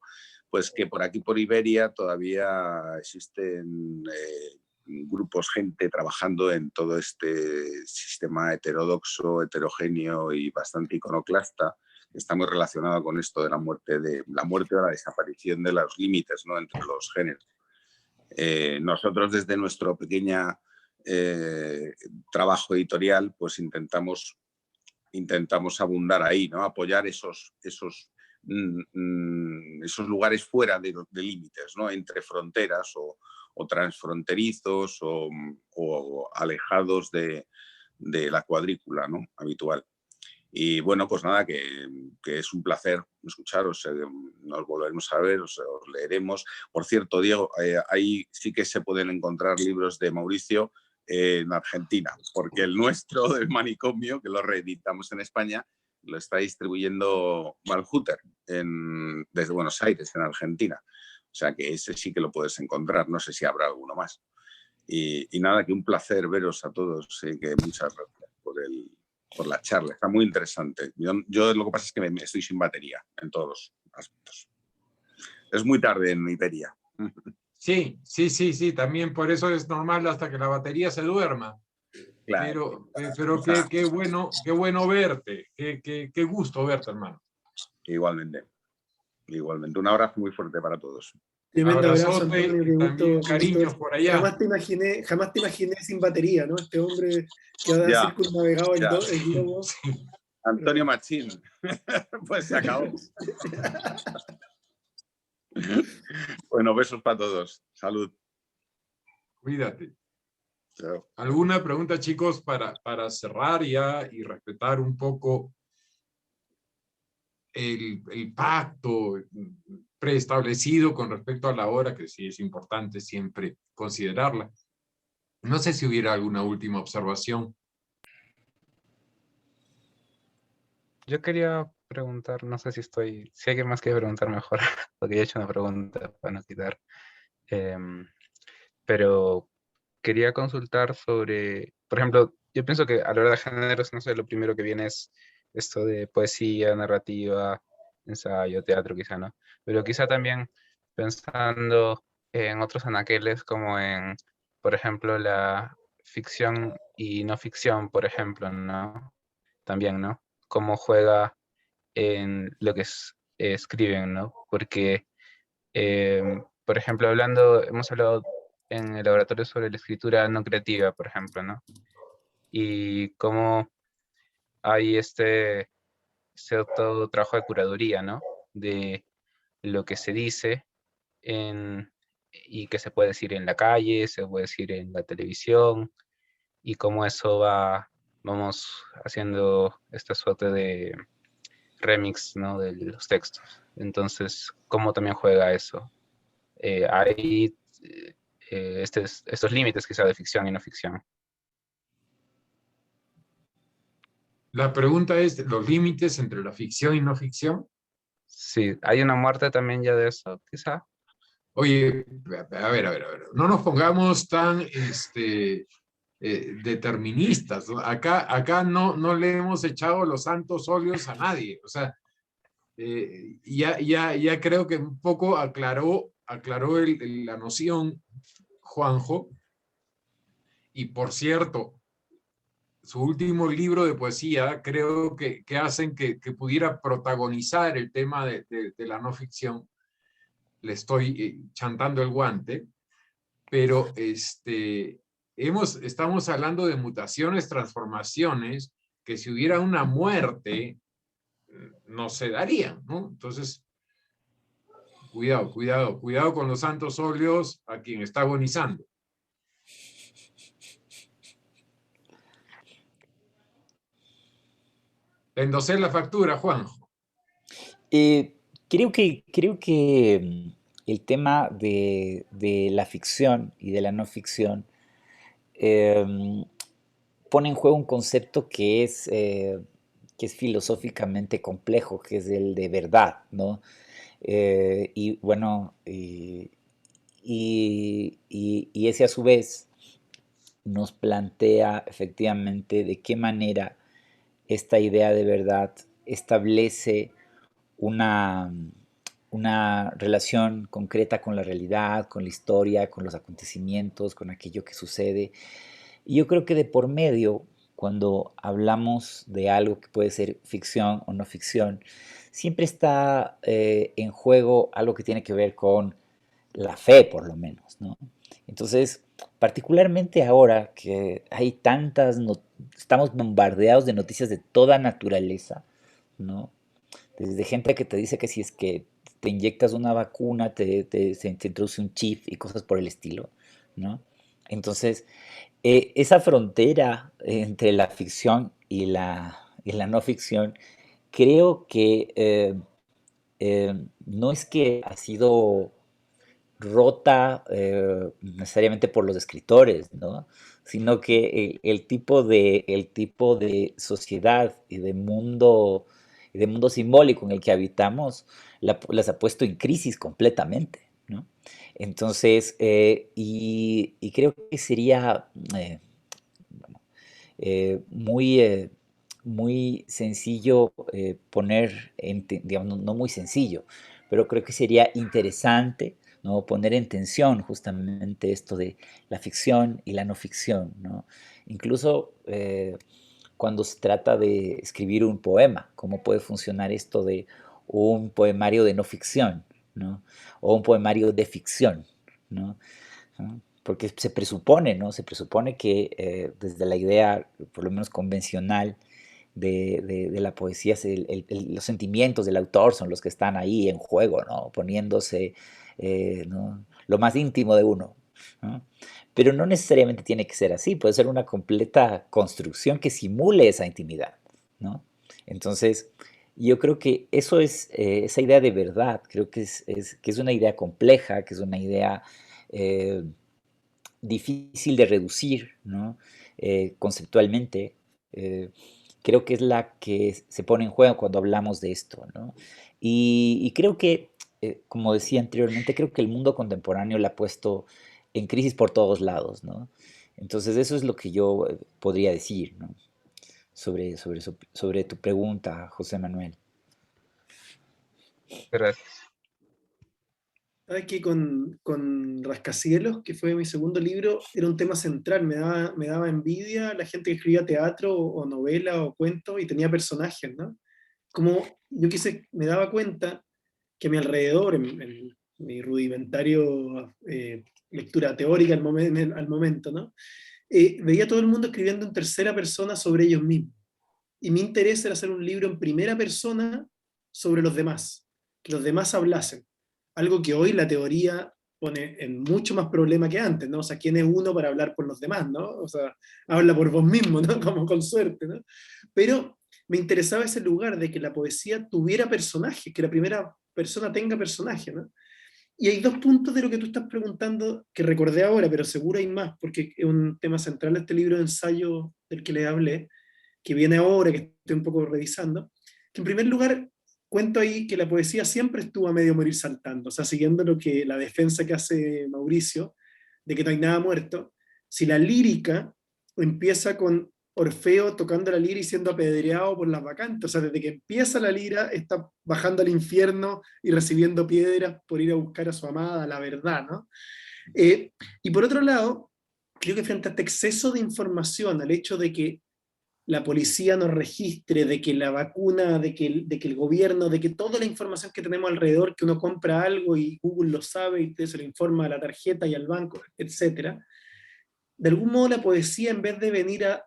Speaker 9: Pues que por aquí, por Iberia, todavía existen grupos, gente trabajando en todo este sistema heterodoxo, heterogéneo y bastante iconoclasta, que está muy relacionado con esto de la muerte o la desaparición de los límites, ¿no?, entre los géneros. Nosotros, desde nuestro pequeño trabajo editorial, pues intentamos abundar ahí, ¿no? Apoyar esos lugares fuera de límites, ¿no? Entre fronteras o transfronterizos o alejados de la cuadrícula, ¿no?, habitual. Y bueno, pues nada, que es un placer escucharos, nos volveremos a ver, os leeremos. Por cierto, Diego, ahí sí que se pueden encontrar libros de Mauricio en Argentina, porque el nuestro del Manicomio, que lo reeditamos en España, lo está distribuyendo Valhuter desde Buenos Aires, en Argentina. O sea que ese sí que lo puedes encontrar, no sé si habrá alguno más. Y nada, que un placer veros a todos, que muchas gracias por la charla, está muy interesante. Yo lo que pasa es que estoy sin batería en todos los aspectos. Es muy tarde en Iberia.
Speaker 1: Sí, también por eso es normal hasta que la batería se duerma. Claro. Pero qué bueno verte, qué gusto verte, hermano.
Speaker 9: Igualmente. Un abrazo muy fuerte para todos.
Speaker 4: Tremendo abrazo, Antonio,
Speaker 1: y también cariños por allá.
Speaker 4: Jamás te imaginé sin batería, ¿no? Este hombre que ha circunnavegado el globo.
Speaker 9: Sí. Antonio Machín. Pues se acabó. Bueno, besos para todos. Salud.
Speaker 1: Cuídate.
Speaker 9: Chao.
Speaker 1: ¿Alguna pregunta, chicos, para cerrar ya y respetar un poco el pacto preestablecido con respecto a la hora, que sí es importante siempre considerarla? No sé si hubiera alguna última observación.
Speaker 6: Yo quería preguntar, no sé si alguien más quiere preguntar mejor, porque ya he hecho una pregunta para no quitar. Pero quería consultar sobre, por ejemplo, yo pienso que a la hora de géneros, no sé, lo primero que viene es esto de poesía, narrativa, ensayo, teatro quizá, ¿no? Pero quizá también pensando en otros anaqueles como en, por ejemplo, la ficción y no ficción, por ejemplo, ¿no? También, ¿no? Cómo juega en lo que escriben, ¿no? Porque, por ejemplo, hemos hablado en el laboratorio sobre la escritura no creativa, por ejemplo, ¿no? Y cómo hay cierto trabajo de curaduría, ¿no? De lo que se dice y que se puede decir en la calle, se puede decir en la televisión, y cómo eso vamos haciendo esta suerte de remix, ¿no? De los textos. Entonces, ¿cómo también juega eso? Hay estos límites quizá de ficción y no ficción.
Speaker 1: La pregunta es, ¿los límites entre la ficción y no ficción?
Speaker 6: Sí, hay una muerte también ya de eso, quizá.
Speaker 1: Oye, a ver, no nos pongamos tan deterministas, ¿no? Acá no le hemos echado los santos óleos a nadie, o sea, ya creo que un poco aclaró la noción Juanjo, y por cierto, su último libro de poesía creo que hacen que pudiera protagonizar el tema de la no ficción. Le estoy chantando el guante, pero estamos hablando de mutaciones, transformaciones, que si hubiera una muerte, no se darían, ¿no? Entonces, cuidado con los santos óleos a quien está agonizando. Te endosé la factura, Juanjo.
Speaker 5: Creo que el tema de la ficción y de la no ficción pone en juego un concepto que es filosóficamente complejo, que es el de verdad, ¿no? Y bueno, y ese a su vez nos plantea efectivamente de qué manera esta idea de verdad establece una, una relación concreta con la realidad, con la historia, con los acontecimientos, con aquello que sucede. Y yo creo que de por medio, cuando hablamos de algo que puede ser ficción o no ficción, siempre está en juego algo que tiene que ver con la fe, por lo menos, ¿no? Entonces, particularmente ahora que hay estamos bombardeados de noticias de toda naturaleza, ¿no? Desde gente que te dice que si es que te inyectas una vacuna, se introduce un chip y cosas por el estilo, ¿no? Entonces, esa frontera entre la ficción y la no ficción, creo que no es que ha sido rota necesariamente por los escritores, ¿no? Sino que el tipo de sociedad y de mundo simbólico en el que habitamos las ha puesto en crisis completamente, ¿no? Entonces, y creo que sería muy, muy sencillo poner, digamos, no muy sencillo, pero creo que sería interesante, ¿no? Poner en tensión justamente esto de la ficción y la no ficción, ¿no? Incluso cuando se trata de escribir un poema, cómo puede funcionar esto de un poemario de no ficción, ¿no? O un poemario de ficción, ¿no? ¿no? Porque se presupone, ¿no? Se presupone que desde la idea, por lo menos convencional, de la poesía, los sentimientos del autor son los que están ahí en juego, ¿no? Poniéndose, ¿no? Lo más íntimo de uno, ¿no? Pero no necesariamente tiene que ser así, puede ser una completa construcción que simule esa intimidad, ¿no? Entonces, yo creo que eso es, esa idea de verdad, creo que que es una idea compleja, que es una idea eh, difícil de reducir, ¿no? Conceptualmente. Creo que es la que se pone en juego cuando hablamos de esto, ¿no? Y creo que como decía anteriormente, creo que el mundo contemporáneo la ha puesto en crisis por todos lados, ¿no? Entonces eso es lo que yo podría decir, ¿no? Sobre tu pregunta, José Manuel.
Speaker 6: Gracias.
Speaker 4: Sabes que con Rascacielos, que fue mi segundo libro, era un tema central. Me daba envidia la gente que escribía teatro o novela o cuentos y tenía personajes, ¿no? Como me daba cuenta que a mi alrededor, en mi rudimentario lectura teórica al momento, ¿no? Veía a todo el mundo escribiendo en tercera persona sobre ellos mismos. Y mi interés era hacer un libro en primera persona sobre los demás, que los demás hablasen. Algo que hoy la teoría pone en mucho más problema que antes, ¿no? O sea, ¿quién es uno para hablar por los demás, ¿no? O sea, habla por vos mismo, ¿no? Como con suerte, ¿no? Pero me interesaba ese lugar de que la poesía tuviera personajes, que la primera persona tenga personaje, ¿no? Y hay dos puntos de lo que tú estás preguntando que recordé ahora, pero seguro hay más, porque es un tema central de este libro de ensayo del que les hablé, que viene ahora, que estoy un poco revisando, que en primer lugar cuento ahí que la poesía siempre estuvo a medio morir saltando, o sea, siguiendo la defensa que hace Mauricio, de que no hay nada muerto. Si la lírica empieza con Orfeo tocando la lira y siendo apedreado por las bacantes, o sea, desde que empieza la lira está bajando al infierno y recibiendo piedras por ir a buscar a su amada, la verdad, ¿no? Y por otro lado, creo que frente a este exceso de información, al hecho de que la policía nos registre, de que la vacuna, de que el gobierno, de que toda la información que tenemos alrededor, que uno compra algo y Google lo sabe y se lo informa a la tarjeta y al banco, etc. De algún modo la poesía, en vez de venir a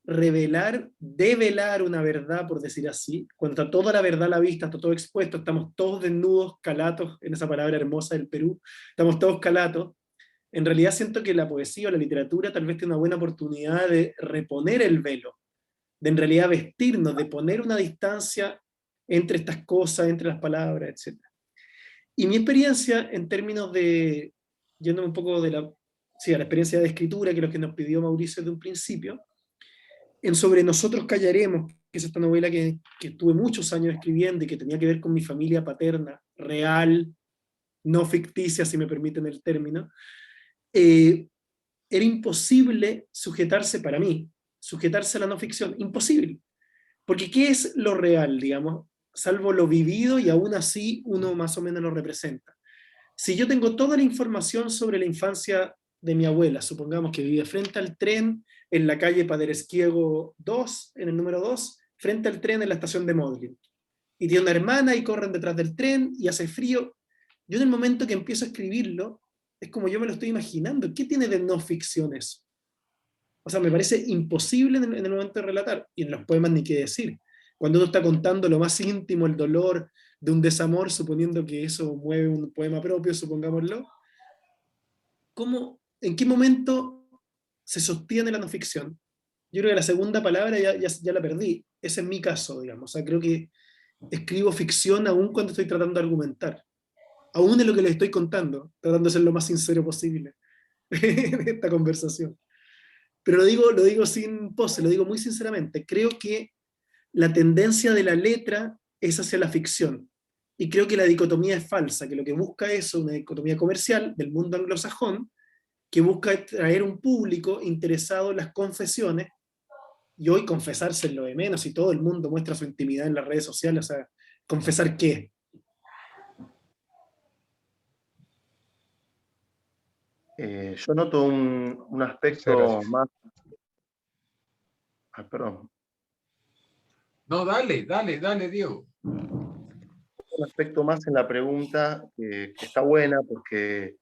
Speaker 4: revelar, develar una verdad, por decir así, cuando está toda la verdad a la vista, está todo expuesto, estamos todos desnudos, calatos, en esa palabra hermosa del Perú, estamos todos calatos. En realidad siento que la poesía o la literatura tal vez tiene una buena oportunidad de reponer el velo, de en realidad vestirnos, de poner una distancia entre estas cosas, entre las palabras, etc. Y mi experiencia en términos de, yéndome un poco a la experiencia de escritura, que es lo que nos pidió Mauricio desde un principio, en Sobre Nosotros Callaremos, que es esta novela que tuve muchos años escribiendo y que tenía que ver con mi familia paterna, real, no ficticia, si me permiten el término, era imposible sujetarse para mí, sujetarse a la no ficción, imposible. Porque ¿qué es lo real, digamos? Salvo lo vivido y aún así uno más o menos lo representa. Si yo tengo toda la información sobre la infancia de mi abuela, supongamos que vive frente al tren en la calle Paderewskiego 2, en el número 2, frente al tren en la estación de Modlin, y tiene una hermana y corren detrás del tren y hace frío, yo en el momento que empiezo a escribirlo, es como yo me lo estoy imaginando. ¿Qué tiene de no ficción eso? O sea, me parece imposible en el momento de relatar, y en los poemas ni qué decir. Cuando uno está contando lo más íntimo, el dolor de un desamor, suponiendo que eso mueve un poema propio, supongámoslo, ¿en qué momento se sostiene la no ficción? Yo creo que la segunda palabra ya la perdí. Ese es mi caso, digamos. O sea, creo que escribo ficción aún cuando estoy tratando de argumentar. Aún en lo que les estoy contando, tratando de ser lo más sincero posible en esta conversación. Pero lo digo sin pose, lo digo muy sinceramente. Creo que la tendencia de la letra es hacia la ficción. Y creo que la dicotomía es falsa, que lo que busca es una dicotomía comercial del mundo anglosajón, que busca traer un público interesado en las confesiones, y hoy confesarse es lo de menos, y todo el mundo muestra su intimidad en las redes sociales. O sea, ¿confesar qué?
Speaker 3: Yo noto un aspecto
Speaker 6: Gracias.
Speaker 3: más... Ah, perdón.
Speaker 1: No, dale, Diego.
Speaker 3: Un aspecto más en la pregunta que está buena porque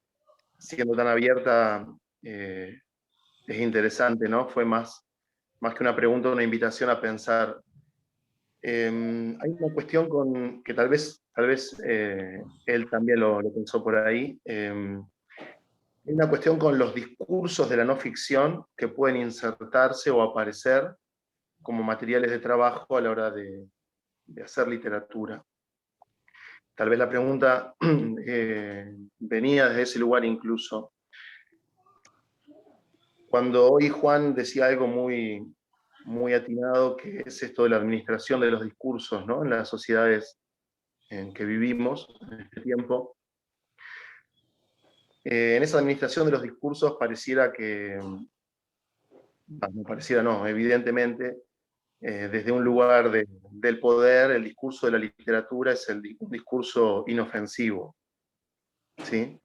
Speaker 3: siendo tan abierta es interesante, ¿no? Fue más que una pregunta, una invitación a pensar. Hay una cuestión que tal vez él también lo pensó por ahí. Hay una cuestión con los discursos de la no ficción que pueden insertarse o aparecer como materiales de trabajo a la hora de hacer literatura. Tal vez la pregunta venía desde ese lugar incluso. Cuando hoy Juan decía algo muy, muy atinado, que es esto de la administración de los discursos, ¿no? En las sociedades en que vivimos en este tiempo. En esa administración de los discursos pareciera que, no pareciera no, evidentemente, desde un lugar del poder, el discurso de la literatura es un discurso inofensivo, ¿sí?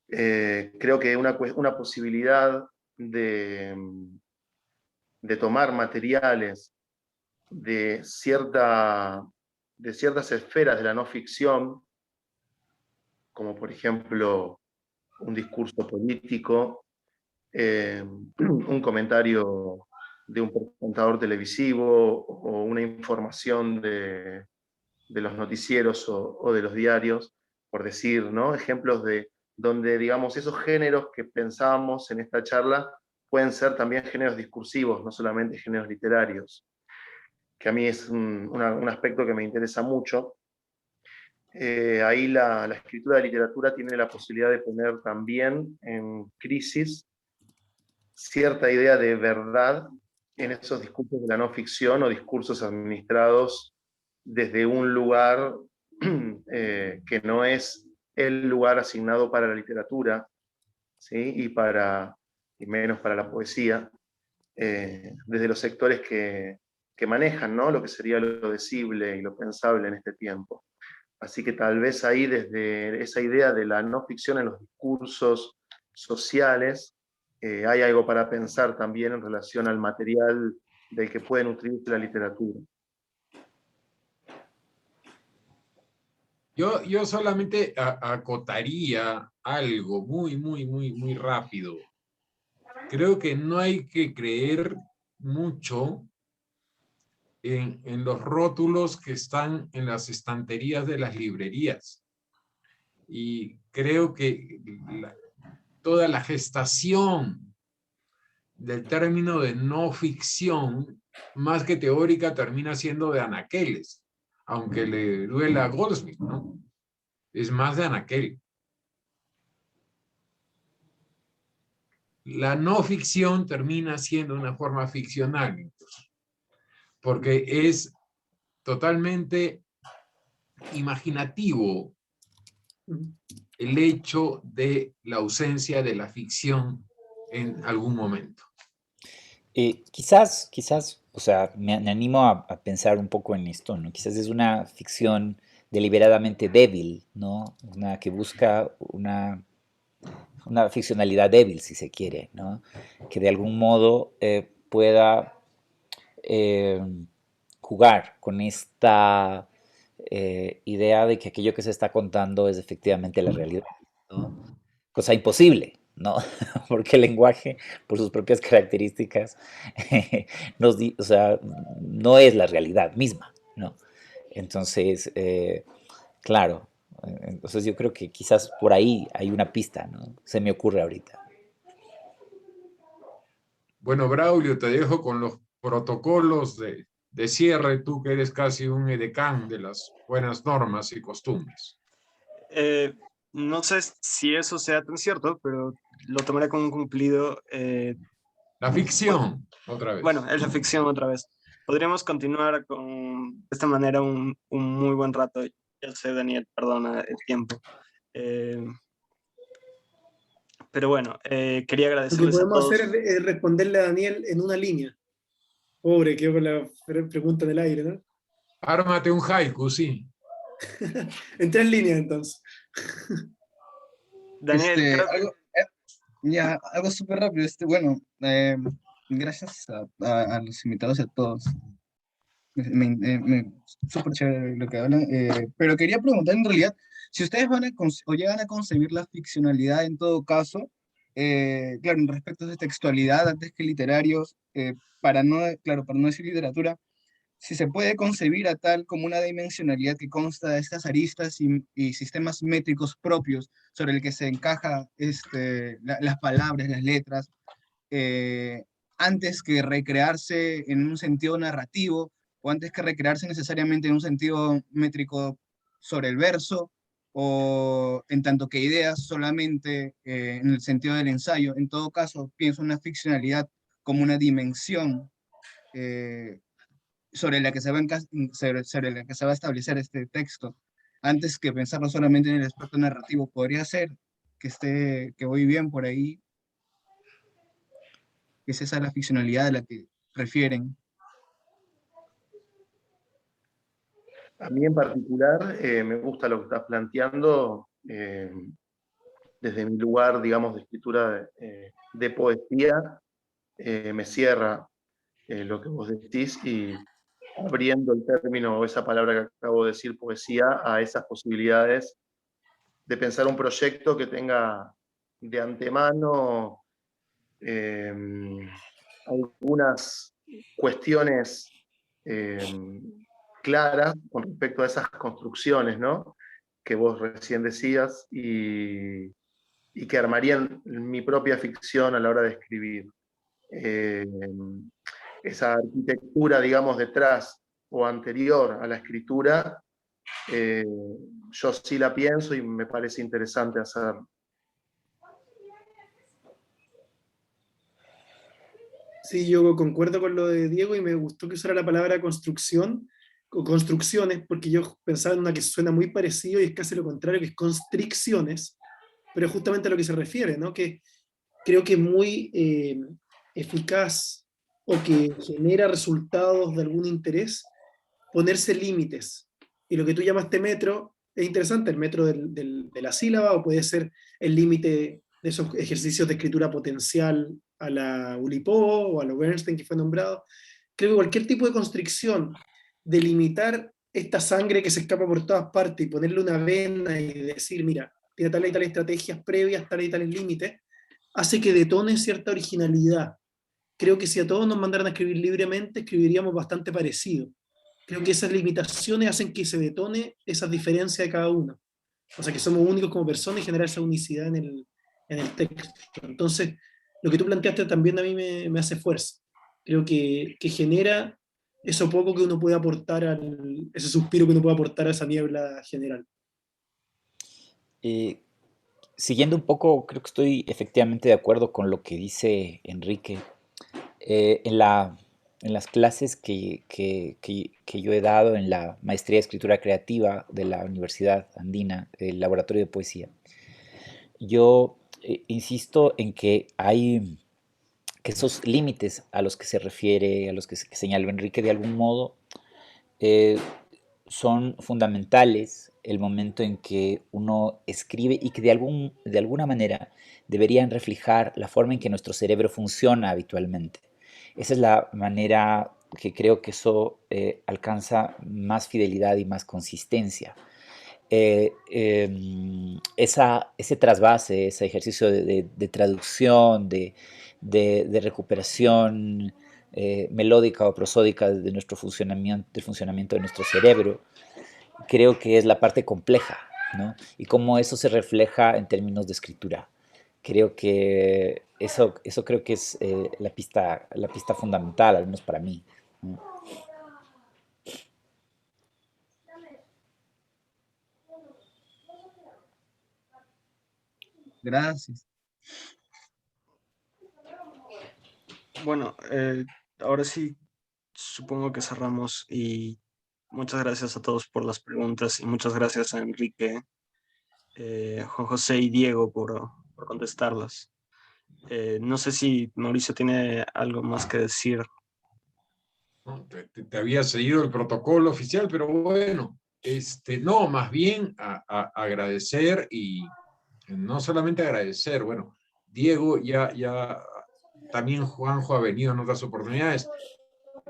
Speaker 3: Creo que una posibilidad de tomar materiales de ciertas esferas de la no ficción, como por ejemplo un discurso político, un comentario de un presentador televisivo o una información de los noticieros o de los diarios, por decir, ¿no? Ejemplos de donde, digamos, esos géneros que pensábamos en esta charla pueden ser también géneros discursivos, no solamente géneros literarios, que a mí es un aspecto que me interesa mucho. Ahí la escritura de literatura tiene la posibilidad de poner también en crisis cierta idea de verdad en esos discursos de la no ficción o discursos administrados desde un lugar que no es el lugar asignado para la literatura, ¿sí? y menos para la poesía, desde los sectores que manejan, ¿no? Lo que sería lo decible y lo pensable en este tiempo. Así que tal vez ahí, desde esa idea de la no ficción en los discursos sociales, hay algo para pensar también en relación al material del que puede nutrirse la literatura.
Speaker 1: Yo solamente acotaría algo muy rápido. Creo que no hay que creer mucho en los rótulos que están en las estanterías de las librerías. Y creo que toda la gestación del término de no ficción, más que teórica, termina siendo de anaqueles, aunque le duela a Goldsmith, ¿no? Es más de anaquel. La no ficción termina siendo una forma ficcional, incluso, porque es totalmente imaginativo el hecho de la ausencia de la ficción en algún momento.
Speaker 5: Quizás, o sea, me animo a pensar un poco en esto, ¿no? Quizás es una ficción deliberadamente débil, ¿no? Una que busca una ficcionalidad débil, si se quiere, ¿no? Que de algún modo pueda jugar con esta idea de que aquello que se está contando es efectivamente la realidad, ¿no? Cosa imposible, ¿no? Porque el lenguaje, por sus propias características, o sea, no es la realidad misma, ¿no? Entonces, claro, entonces yo creo que quizás por ahí hay una pista, ¿no? Se me ocurre ahorita.
Speaker 1: Bueno, Braulio, te dejo con los protocolos de cierre, tú que eres casi un edecán de las buenas normas y costumbres.
Speaker 2: No sé si eso sea tan cierto, pero lo tomaré como un cumplido.
Speaker 1: La ficción, otra vez.
Speaker 2: Bueno, es la ficción otra vez. Podríamos continuar de esta manera un muy buen rato. Ya sé, Daniel, perdona el tiempo. Pero bueno, quería
Speaker 4: Lo que
Speaker 2: agradecerles a
Speaker 4: podemos
Speaker 2: todos.
Speaker 4: hacer es responderle a Daniel en una línea. Pobre, quedó con la pregunta en el aire, ¿no?
Speaker 1: Ármate un haiku, sí.
Speaker 4: En 3 líneas, entonces.
Speaker 2: Daniel, creo que...
Speaker 10: Ya, algo súper rápido. Bueno, gracias a los invitados y a todos. Súper chévere lo que hablan. Pero quería preguntar en realidad, si ustedes van o llegan a concebir la ficcionalidad en todo caso, claro, en respecto de textualidad antes que literarios, para no decir literatura, si se puede concebir a tal como una dimensionalidad que consta de estas aristas y sistemas métricos propios sobre el que se encaja las palabras, las letras, antes que recrearse en un sentido narrativo o antes que recrearse necesariamente en un sentido métrico sobre el verso, o en tanto que ideas solamente en el sentido del ensayo. En todo caso, pienso en una ficcionalidad como una dimensión sobre la que se va a establecer este texto, antes que pensarlo solamente en el aspecto narrativo, podría ser que voy bien por ahí, que es esa la ficcionalidad a la que refieren.
Speaker 3: A mí en particular me gusta lo que estás planteando desde mi lugar, digamos, de escritura de poesía, me cierra lo que vos decís y abriendo el término o esa palabra que acabo de decir, poesía, a esas posibilidades de pensar un proyecto que tenga de antemano algunas cuestiones claras con respecto a esas construcciones, ¿no? Que vos recién decías y que armarían mi propia ficción a la hora de escribir. Esa arquitectura, digamos, detrás o anterior a la escritura, yo sí la pienso y me parece interesante hacerlo.
Speaker 4: Sí, yo concuerdo con lo de Diego y me gustó que usara la palabra construcción o construcciones, porque yo pensaba en una que suena muy parecido y es casi lo contrario, que es constricciones, pero es justamente a lo que se refiere, ¿no? Que creo que es muy eficaz o que genera resultados de algún interés ponerse límites. Y lo que tú llamaste metro es interesante, el metro de la sílaba, o puede ser el límite de esos ejercicios de escritura potencial a la Oulipo o a lo Bernstein que fue nombrado. Creo que cualquier tipo de constricción, de limitar esta sangre que se escapa por todas partes y ponerle una vena y decir, mira, tiene tal y tal estrategias previas, tal y tales límites, hace que detone cierta originalidad. Creo que si a todos nos mandaran a escribir libremente, escribiríamos bastante parecido. Creo que esas limitaciones hacen que se detone esa diferencia de cada uno. O sea, que somos únicos como personas y generar esa unicidad en el texto. Entonces, lo que tú planteaste también a mí me hace fuerza. Creo que genera eso poco que uno puede aportar, ese suspiro que uno puede aportar a esa niebla general.
Speaker 5: Siguiendo un poco, creo que estoy efectivamente de acuerdo con lo que dice Enrique. En las clases que yo he dado en la maestría de escritura creativa de la Universidad Andina, el laboratorio de poesía, yo insisto en que esos límites a los que se refiere, a los que señaló Enrique de algún modo, son fundamentales el momento en que uno escribe y que de alguna manera deberían reflejar la forma en que nuestro cerebro funciona habitualmente. Esa es la manera que creo que eso alcanza más fidelidad y más consistencia. Ese trasvase, ese ejercicio de traducción, de recuperación melódica o prosódica de nuestro funcionamiento, del funcionamiento de nuestro cerebro, creo que es la parte compleja, ¿no? Y cómo eso se refleja en términos de escritura. Creo que eso creo que es la pista fundamental, al menos para mí, ¿no?
Speaker 10: Gracias.
Speaker 2: Bueno, ahora sí supongo que cerramos y muchas gracias a todos por las preguntas y muchas gracias a Enrique, Juan José y Diego por contestarlas. No sé si Mauricio tiene algo más que decir.
Speaker 1: ¿No? Te había seguido el protocolo oficial, pero bueno, no, más bien agradecer y no solamente agradecer, bueno, Diego ya también Juanjo ha venido en otras oportunidades.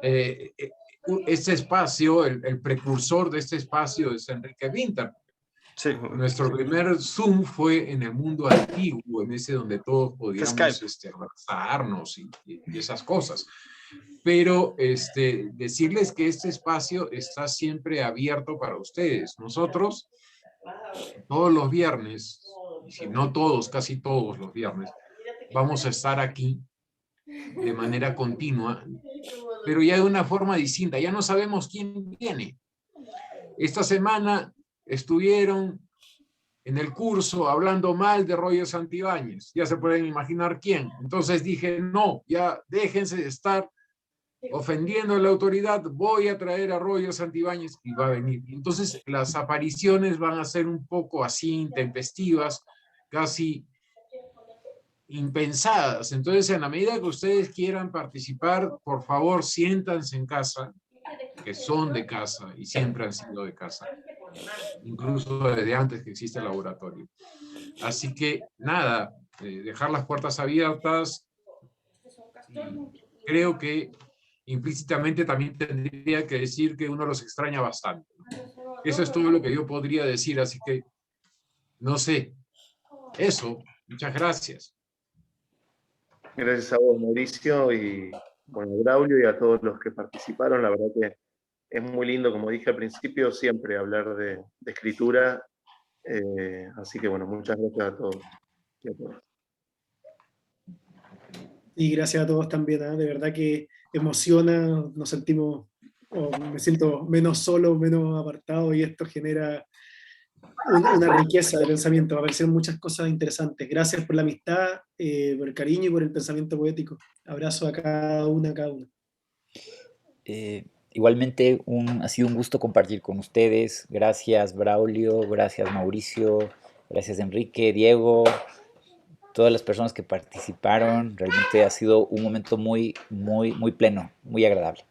Speaker 1: Este espacio, el precursor de este espacio es Enrique Winter.
Speaker 2: Sí.
Speaker 1: Nuestro primer Zoom fue en el mundo antiguo, en ese donde todos podíamos abrazarnos y esas cosas. Pero decirles que este espacio está siempre abierto para ustedes. Nosotros, todos los viernes, y si no todos, casi todos los viernes, vamos a estar aquí de manera continua, pero ya de una forma distinta. Ya no sabemos quién viene. Esta semana estuvieron en el curso hablando mal de Roger Santibáñez. Ya se pueden imaginar quién. Entonces dije, no, ya déjense de estar ofendiendo a la autoridad, voy a traer a Roger Santibáñez y va a venir. Entonces las apariciones van a ser un poco así intempestivas, casi impensadas. Entonces, en la medida que ustedes quieran participar, por favor, siéntanse en casa, que son de casa y siempre han sido de casa, incluso desde antes que existe el laboratorio. Así que, nada, dejar las puertas abiertas. Creo que implícitamente también tendría que decir que uno los extraña bastante. Eso es todo lo que yo podría decir, así que, no sé. Eso, muchas gracias.
Speaker 3: Gracias a vos, Mauricio, y bueno, Braulio, y a todos los que participaron. La verdad que es muy lindo, como dije al principio, siempre hablar de escritura. Así que bueno, muchas gracias a todos y a todas.
Speaker 4: Y gracias a todos también, ¿eh? De verdad que emociona, nos sentimos, me siento menos solo, menos apartado, y esto genera una riqueza de pensamiento. Aparecieron muchas cosas interesantes. Gracias por la amistad, por el cariño y por el pensamiento poético. Abrazo a cada una, a cada uno.
Speaker 5: Igualmente ha sido un gusto compartir con ustedes. Gracias Braulio, gracias Mauricio, gracias Enrique, Diego, todas las personas que participaron. Realmente ha sido un momento muy pleno, muy agradable.